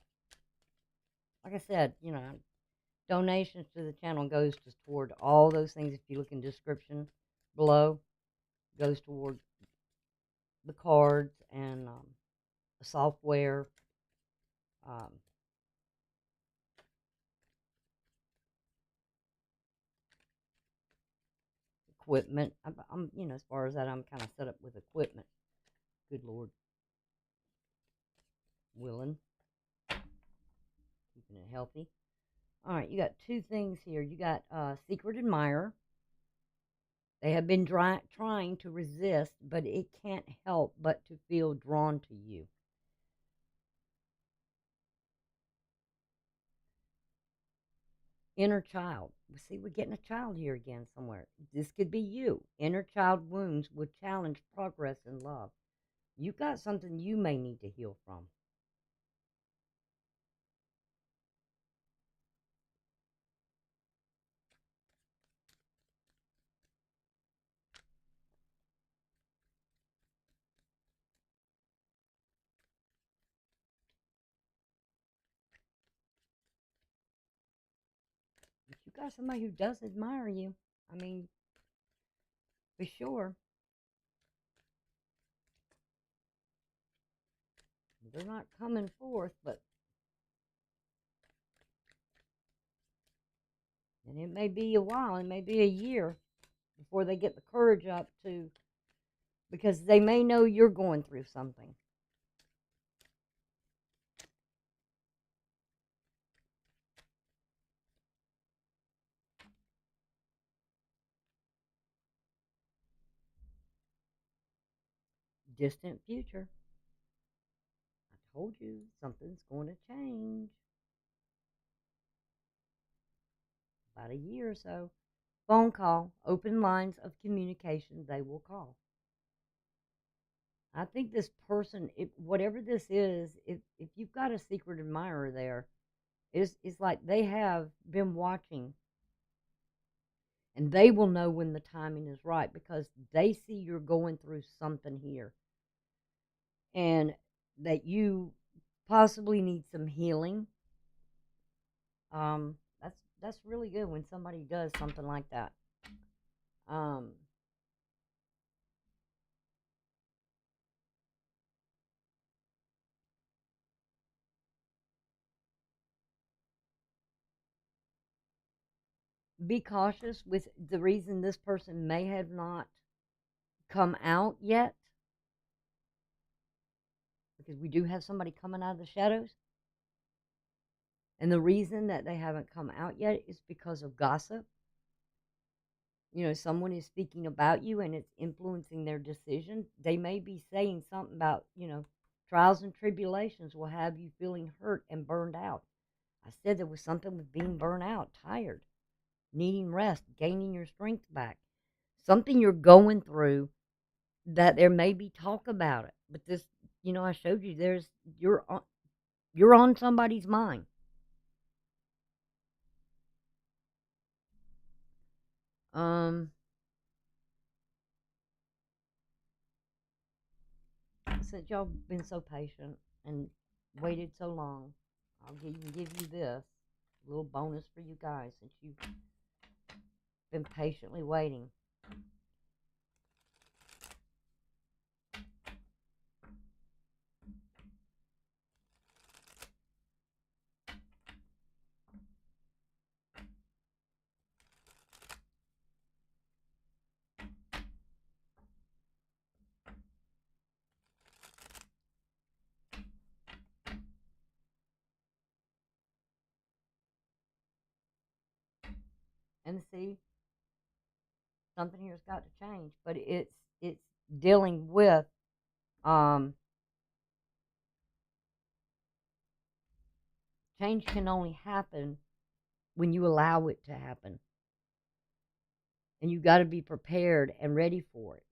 Like I said, donations to the channel goes just toward all those things. If you look in description below, goes toward the cards and the software. Um, Equipment. I'm as far as that, I'm kind of set up with equipment. Good Lord. Willing. Keeping it healthy. All right, you got two things here. You got Secret Admirer. They have been trying to resist, but it can't help but to feel drawn to you. Inner child. See, we're getting a child here again somewhere. This could be you. Inner child wounds would challenge progress in love. You've got something you may need to heal from. If you got somebody who does admire you, I mean, for sure. They're not coming forth, but and it may be a while, it may be a year before they get the courage up to, because they may know you're going through something. Distant future. I told you something's going to change. About a year or so. Phone call, open lines of communication, they will call. I think this person, whatever this is, if you've got a secret admirer there, it's like they have been watching, and they will know when the timing is right because they see you're going through something here, and that you possibly need some healing. That's really good when somebody does something like that. Be cautious with the reason this person may have not come out yet, because we do have somebody coming out of the shadows. And the reason that they haven't come out yet is because of gossip. Someone is speaking about you and it's influencing their decision. They may be saying something about, trials and tribulations will have you feeling hurt and burned out. I said there was something with being burnt out, tired, needing rest, gaining your strength back. Something you're going through that there may be talk about it. But this, I showed you you're on somebody's mind. Since y'all been so patient and waited so long, I'll give you this little bonus for you guys since you've been patiently waiting. And see, something here's got to change, but it's dealing with change can only happen when you allow it to happen. And you got to be prepared and ready for it.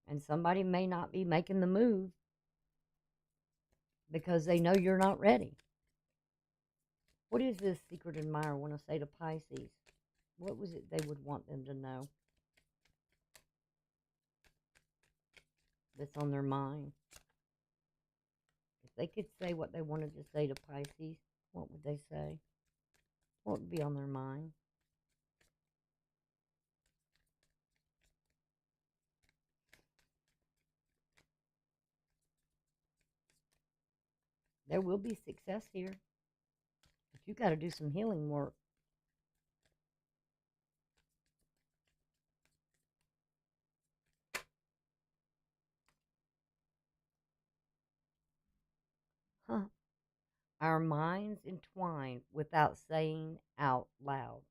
And somebody may not be making the move because they know you're not ready. What is this secret admirer want to say to Pisces? What was it they would want them to know that's on their mind? If they could say what they wanted to say to Pisces, what would they say? What would be on their mind? There will be success here, but you got to do some healing work. Huh. Our minds entwine without saying out loud.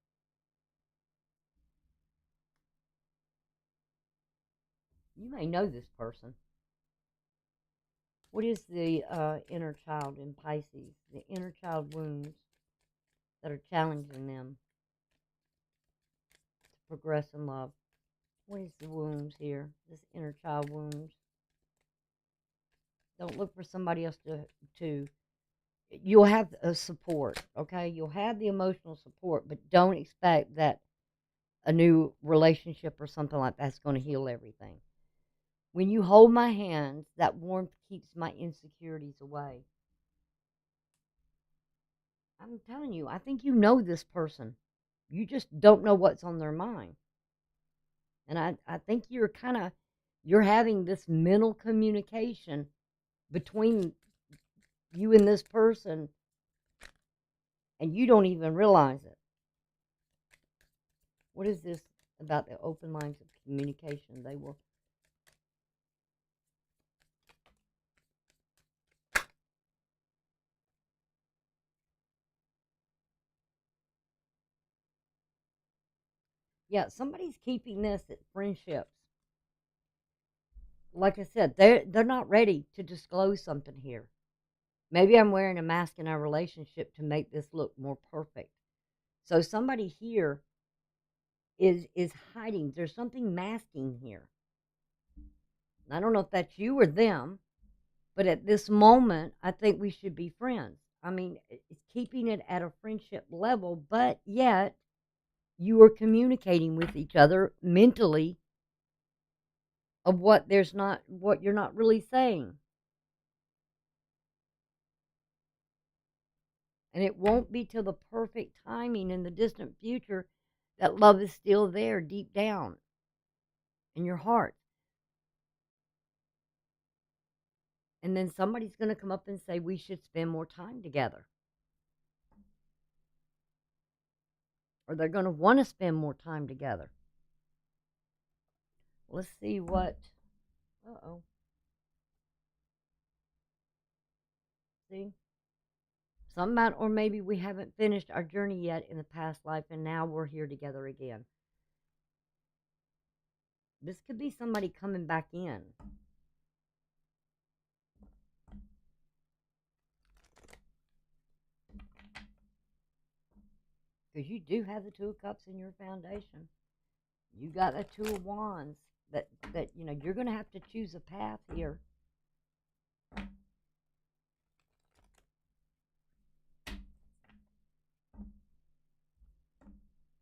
You may know this person. What is the inner child in Pisces? The inner child wounds that are challenging them to progress in love. What is the wounds here? This inner child wounds. Don't look for somebody else to you'll have support, okay? You'll have the emotional support, but don't expect that a new relationship or something like that's going to heal everything. When you hold my hands, that warmth keeps my insecurities away. I'm telling you, I think you know this person. You just don't know what's on their mind. And I think you're having this mental communication between you and this person, and you don't even realize it. What is this about the open lines of communication? They will. Yeah, somebody's keeping this at friendships. Like I said, they're not ready to disclose something here. Maybe I'm wearing a mask in our relationship to make this look more perfect. So somebody here is hiding. There's something masking here. I don't know if that's you or them, but at this moment, I think we should be friends. I mean, it's keeping it at a friendship level, but yet you are communicating with each other mentally of what you're not really saying. And it won't be till the perfect timing in the distant future that love is still there deep down in your heart. And then somebody's going to come up and say, we should spend more time together. Or they're going to want to spend more time together. Let's see what. Uh-oh. See? Something about, or maybe we haven't finished our journey yet in the past life, and now we're here together again. This could be somebody coming back in. Because you do have the Two of Cups in your foundation. You got the Two of Wands. That you're going to have to choose a path here.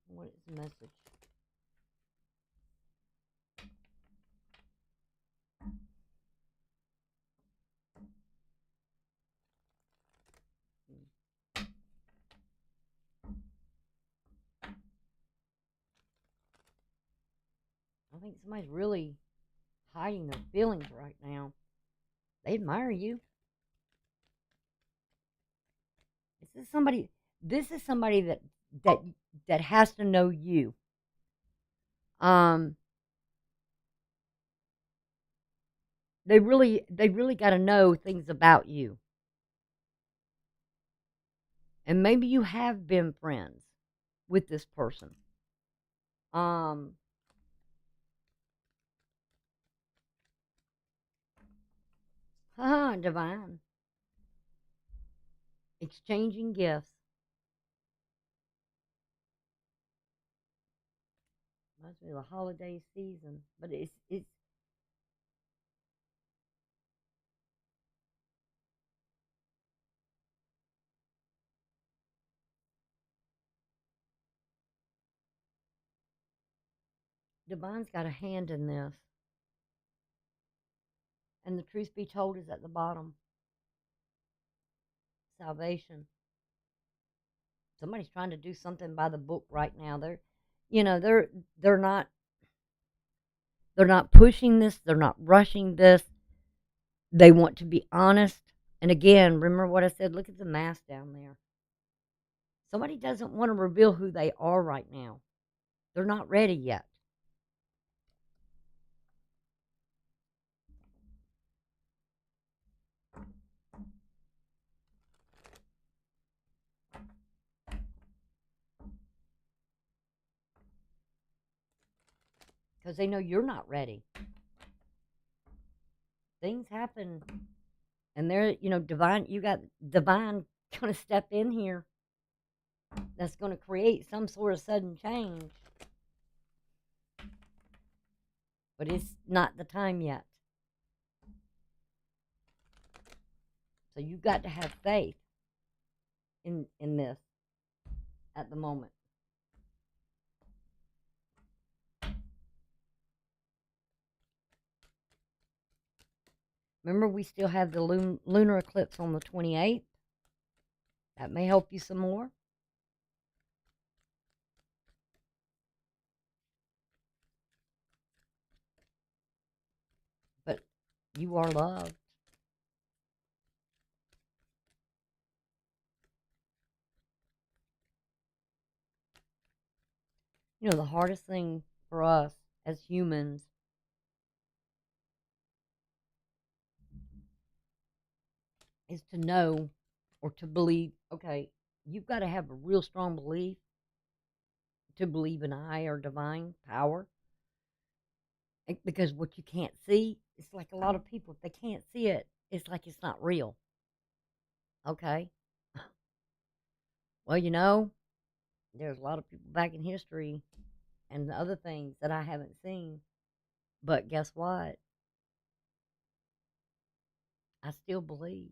What is the message? I think somebody's really hiding their feelings right now. They admire you. This is somebody that has to know you. They really got to know things about you. And maybe you have been friends with this person. Divine. exchanging gifts. Reminds me of the holiday season, but it's Divine's got a hand in this, and the truth be told is at the bottom. Salvation. Somebody's trying to do something by the book right now. They're not pushing this. They're not rushing this. They want to be honest. And again, remember what I said. Look at the mask down there. Somebody doesn't want to reveal who they are right now. They're not ready yet. Because they know you're not ready. Things happen, and they're, divine. You got divine going to step in here. That's going to create some sort of sudden change, but it's not the time yet. So you got to have faith in this at the moment. Remember, we still have the lunar eclipse on the 28th. That may help you some more. But you are loved. The hardest thing for us as humans is to know or to believe. Okay, you've got to have a real strong belief to believe in a higher divine power. Because what you can't see, it's like a lot of people, if they can't see it, it's like it's not real. Okay? Well, there's a lot of people back in history and other things that I haven't seen. But guess what? I still believe.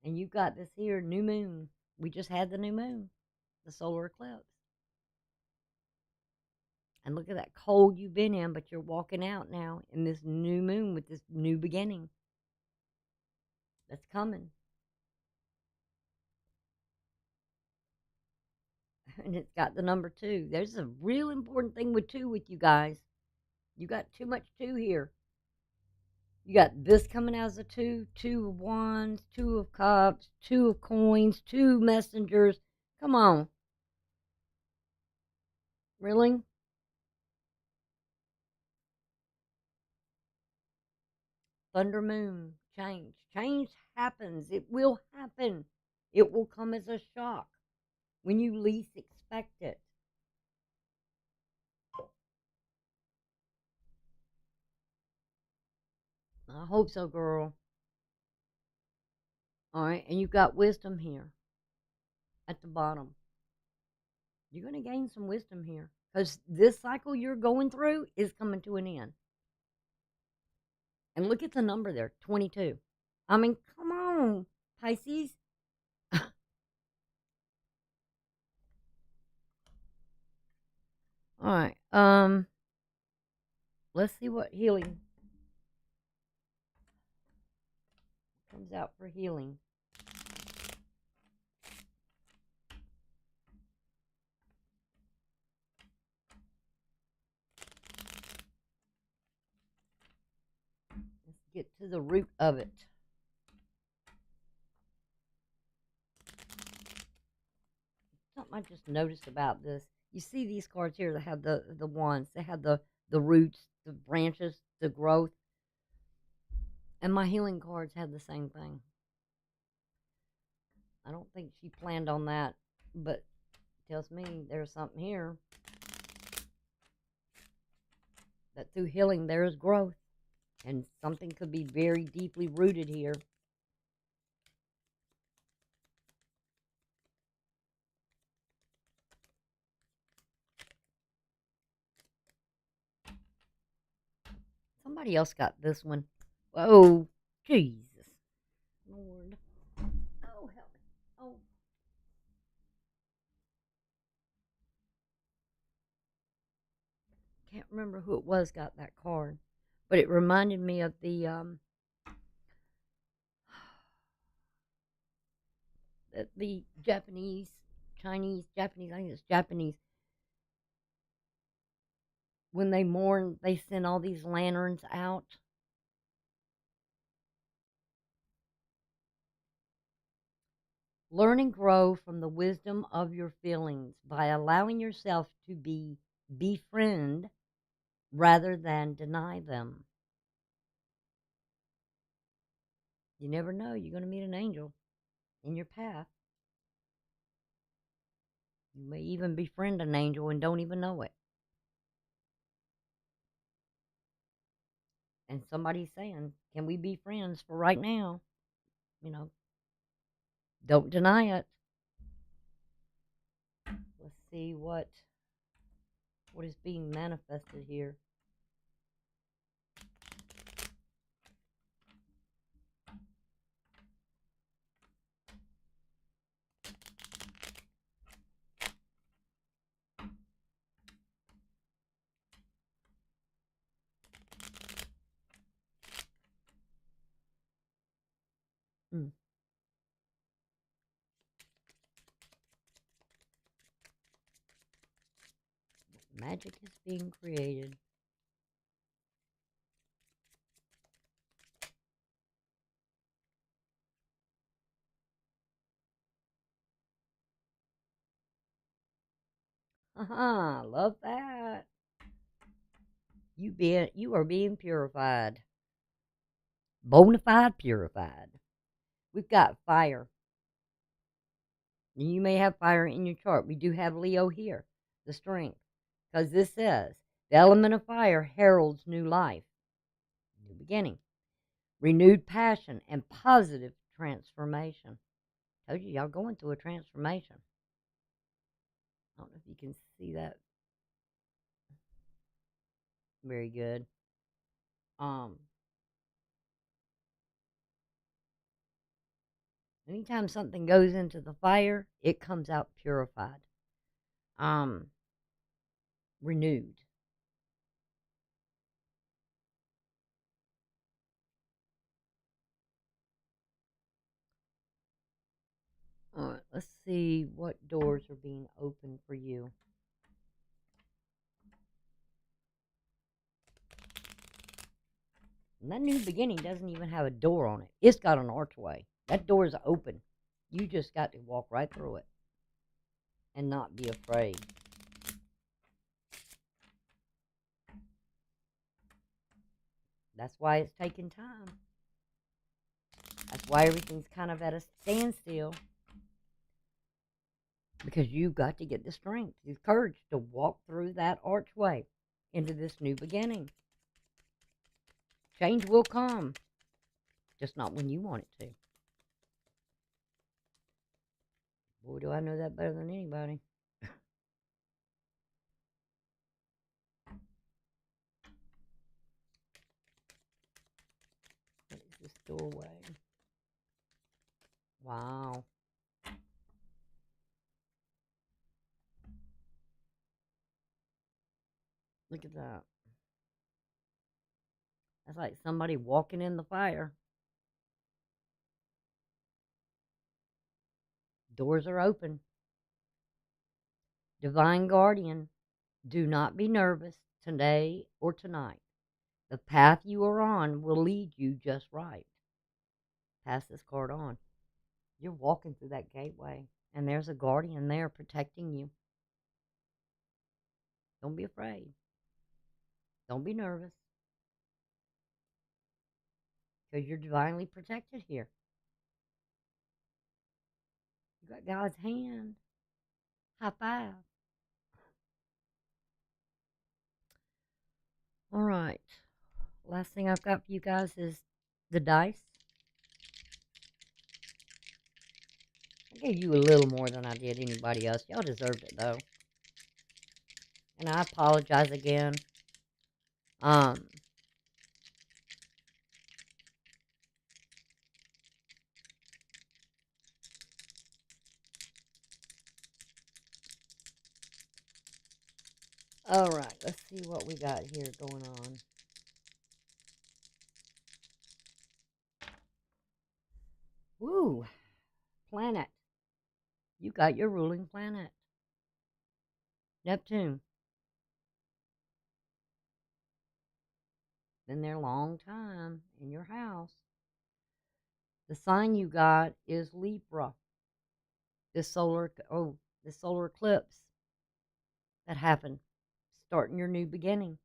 And you've got this here new moon. We just had the new moon, the solar eclipse. And look at that cold you've been in, but you're walking out now in this new moon with this new beginning that's coming. And it's got the number 2. There's a real important thing with 2 with you guys. You got too much 2 here. You got this coming out as a 2, 2 of wands, 2 of cups, 2 of coins, 2 messengers. Come on. Really? Thunder moon. Change. Change happens. It will happen. It will come as a shock when you least expect it. I hope so, girl. All right, and you've got wisdom here at the bottom. You're going to gain some wisdom here because this cycle you're going through is coming to an end. And look at the number there, 22. I mean, come on, Pisces. All right. Let's see what healing comes out for healing. Let's get to the root of it. Something I just noticed about this. You see these cards here that have the wands. They have the roots, the branches, the growth. And my healing cards have the same thing. I don't think she planned on that, but it tells me there's something here. that through healing there is growth, and something could be very deeply rooted here. Somebody else got this one. Oh, Jesus. Lord. Oh, help me. Oh. Can't remember who it was got that card, but it reminded me of the Japanese, Chinese, Japanese, I think it's Japanese. When they mourn, they send all these lanterns out. Learn and grow from the wisdom of your feelings by allowing yourself to befriend rather than deny them. You never know, you're going to meet an angel in your path. You may even befriend an angel and don't even know it. And somebody's saying, can we be friends for right now? You know, don't deny it. Let's see what is being manifested here. Mm. Magic is being created. Love that. You are being purified. Bona fide purified. We've got fire. You may have fire in your chart. We do have Leo here, the strength. Because this says, the element of fire heralds new life, new beginning, renewed passion, and positive transformation. Told you, y'all going through a transformation. I don't know if you can see that. Very good. Anytime something goes into the fire, it comes out purified, renewed. All right, let's see what doors are being opened for you. And that new beginning doesn't even have a door on it. It's got an archway. That door is open. You just got to walk right through it and not be afraid. That's why it's taking time. That's why everything's kind of at a standstill. Because you've got to get the strength, the courage to walk through that archway into this new beginning. Change will come, just not when you want it to. Boy, do I know that better than anybody. What is this doorway? Wow. Look at that. That's like somebody walking in the fire. Doors are open. Divine Guardian, do not be nervous today or tonight. The path you are on will lead you just right. Pass this card on. You're walking through that gateway, and there's a guardian there protecting you. Don't be afraid. Don't be nervous. Because you're divinely protected here. You got God's hand. High five. All right. Last thing I've got for you guys is the dice. I gave you a little more than I did anybody else. Y'all deserved it, though. And I apologize again. Um, all right, let's see what we got here going on. Woo, planet. You got your ruling planet. Neptune. Been there a long time in your house. The sign you got is Libra. This solar eclipse that happened, starting your new beginning.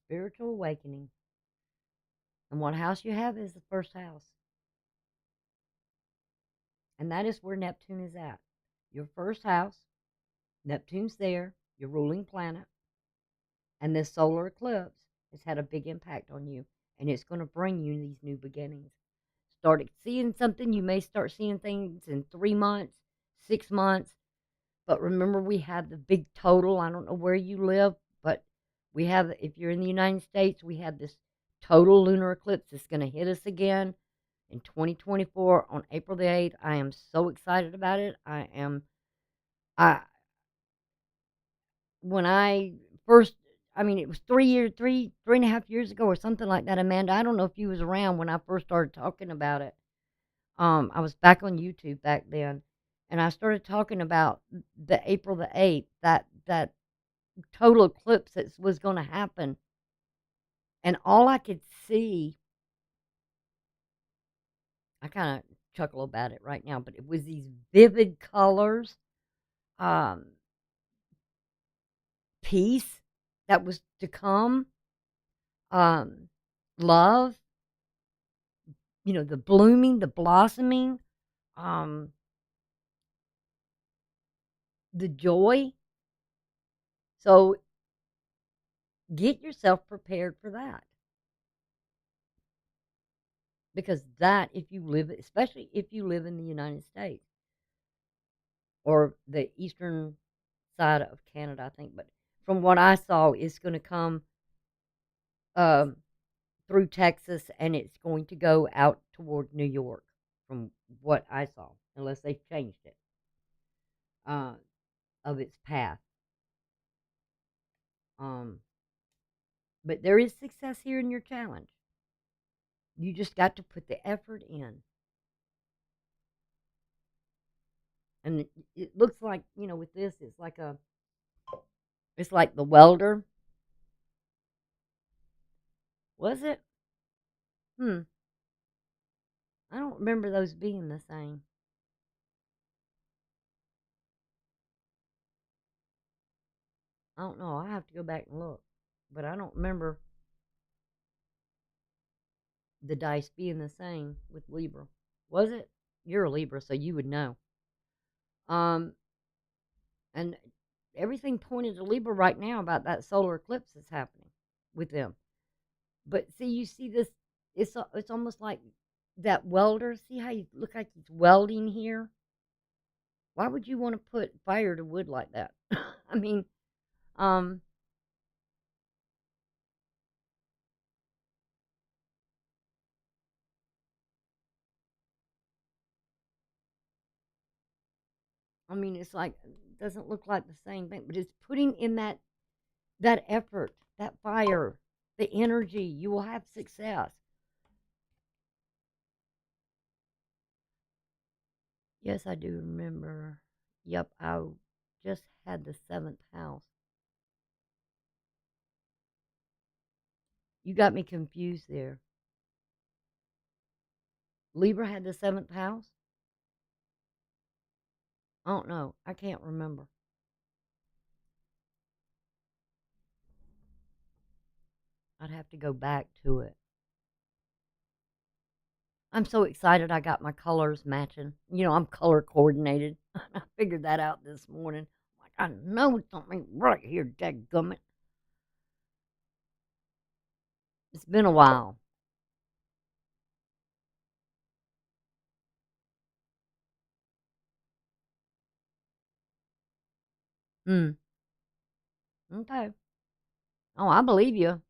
Spiritual awakening. And what house you have is the first house. And that is where Neptune is at. Your first house, Neptune's there, your ruling planet. And this solar eclipse has had a big impact on you. And it's going to bring you these new beginnings. Start seeing something. You may start seeing things in 3 months, 6 months. But remember, we have the big total. I don't know where you live, but we have, if you're in the United States, we have this total lunar eclipse that's going to hit us again in 2024 on April the 8th. I am so excited about it. I, when I first, I mean, it was 3.5 years ago or something like that, Amanda. I don't know if you was around when I first started talking about it. I was back on YouTube back then, and I started talking about the April the 8th, that total eclipse that was going to happen. And all I could see, I kind of chuckle about it right now, but it was these vivid colors, um, peace that was to come, um, love, the blooming, the blossoming, um, the joy. So get yourself prepared for that. Because that, if you live, especially if you live in the United States or the eastern side of Canada, I think, but from what I saw, it's going to come um, through Texas, and it's going to go out toward New York, from what I saw, unless they've changed it uh, of its path. Um, but there is success here in your challenge. You just got to put the effort in. And it looks like, with this, it's like the welder. Was it? Hmm. I don't remember those being the same. I don't know. I have to go back and look. But I don't remember the dice being the same with Libra. Was it? You're a Libra, so you would know. Um, and everything pointed to Libra right now about that solar eclipse that's happening with them. But see, you see this, it's almost like that welder. See how you look like he's welding here? Why would you want to put fire to wood like that? I mean, um, it's like it doesn't look like the same thing, but it's putting in that effort, that fire, the energy. You will have success. Yes, I do remember. Yep, I just had the seventh house. You got me confused there. Libra had the seventh house? I don't know. I can't remember. I'd have to go back to it. I'm so excited I got my colors matching. I'm color coordinated. I figured that out this morning. I know something right here, dadgummit. It's been a while. Mm, okay. Oh, I believe you.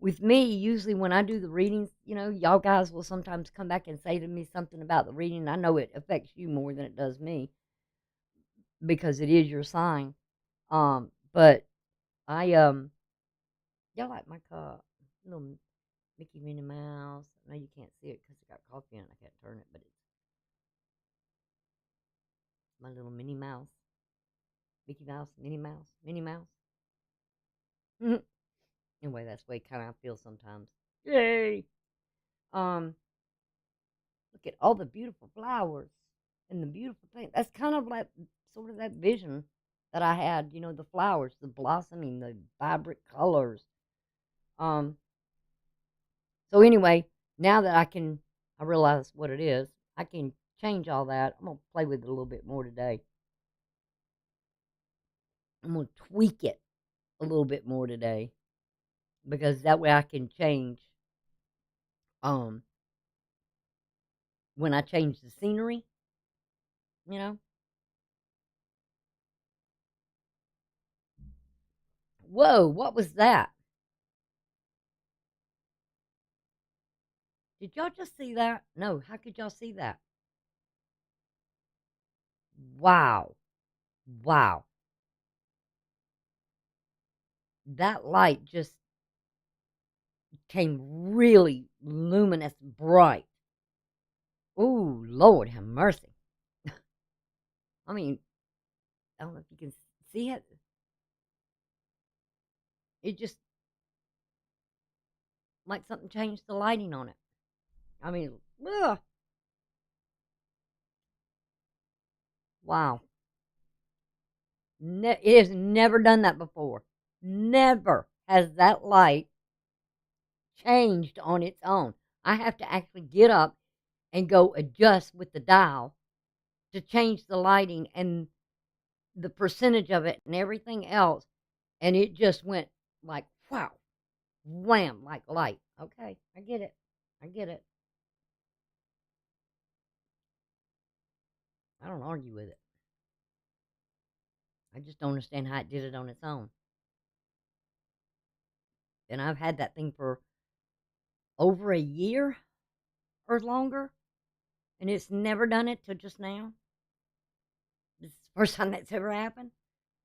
With me, usually when I do the readings, y'all guys will sometimes come back and say to me something about the reading. I know it affects you more than it does me because it is your sign. But I y'all like my little Mickey Minnie Mouse. I know you can't see it because it got coffee in it. I can't turn it, but it's my little Minnie Mouse, Mickey Mouse, Minnie Mouse, Minnie Mouse. Anyway, that's the way kind of I feel sometimes. Yay! Um, Look at all the beautiful flowers and the beautiful thing. That's kind of like sort of that vision that I had. The flowers, the blossoming, the vibrant colors. Um, so anyway, now that I realize what it is. I can change all that. I'm gonna play with it a little bit more today. I'm gonna tweak it a little bit more today because that way I can change. Um, when I change the scenery, you know. Whoa, what was that? Did y'all just see that? No, how could y'all see that? Wow. Wow. That light just came really luminous, bright. Ooh, Lord have mercy. I mean, I don't know if you can see it. It just like something changed the lighting on it. I mean, ugh, wow. It has never done that before. Never has that light changed on its own. I have to actually get up and go adjust with the dial to change the lighting and the percentage of it and everything else. And it just went like, wow, wham, like light. Okay, I get it. I get it. I don't argue with it. I just don't understand how it did it on its own. And I've had that thing for over a year or longer, and it's never done it till just now. This is the first time that's ever happened.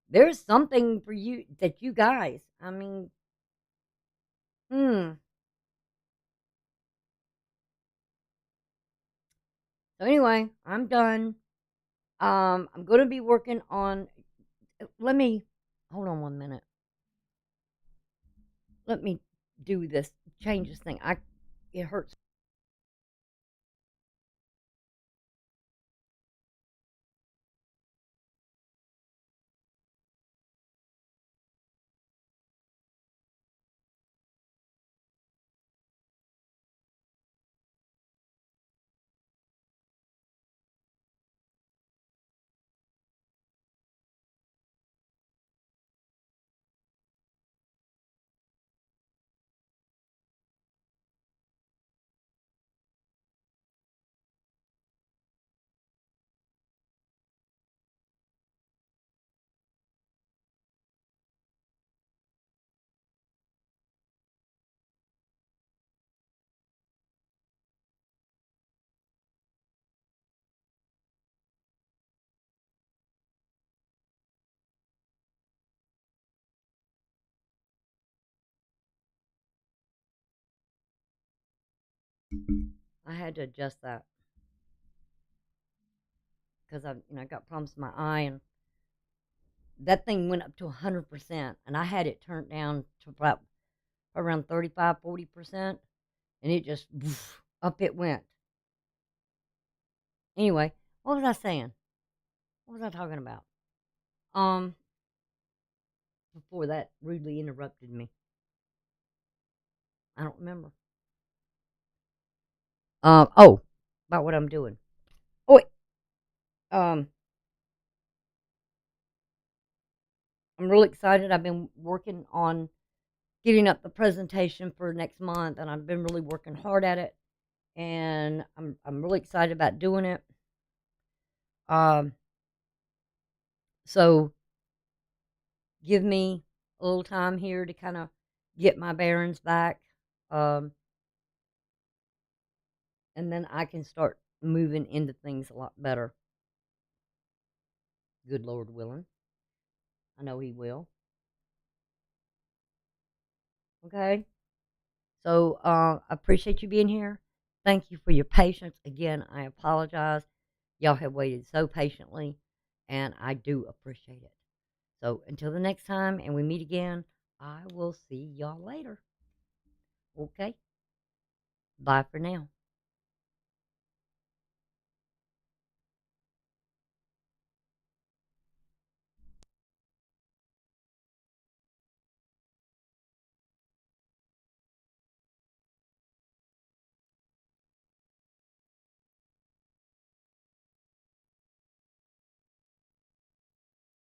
There's something for you that you guys, I mean, hmm. So anyway, I'm done. I'm going to be working on. Let me hold on 1 minute. Let me do this. Change this thing. It hurts. I had to adjust that because I got problems with my eye, and that thing went up to 100%, and I had it turned down to about around 35, 40%, and it just up it went. Anyway, what was I saying? What was I talking about? Um, Before that rudely interrupted me. I don't remember. Oh, about what I'm doing. Oh, wait. Um, I'm really excited. I've been working on getting up the presentation for next month, and I've been really working hard at it. And I'm really excited about doing it. Um, so give me a little time here to kind of get my bearings back, um, and then I can start moving into things a lot better. Good Lord willing, I know He will. Okay. So I appreciate you being here. Thank you for your patience. Again, I apologize. Y'all have waited so patiently, and I do appreciate it. So until the next time and we meet again, I will see y'all later. Okay? Bye for now.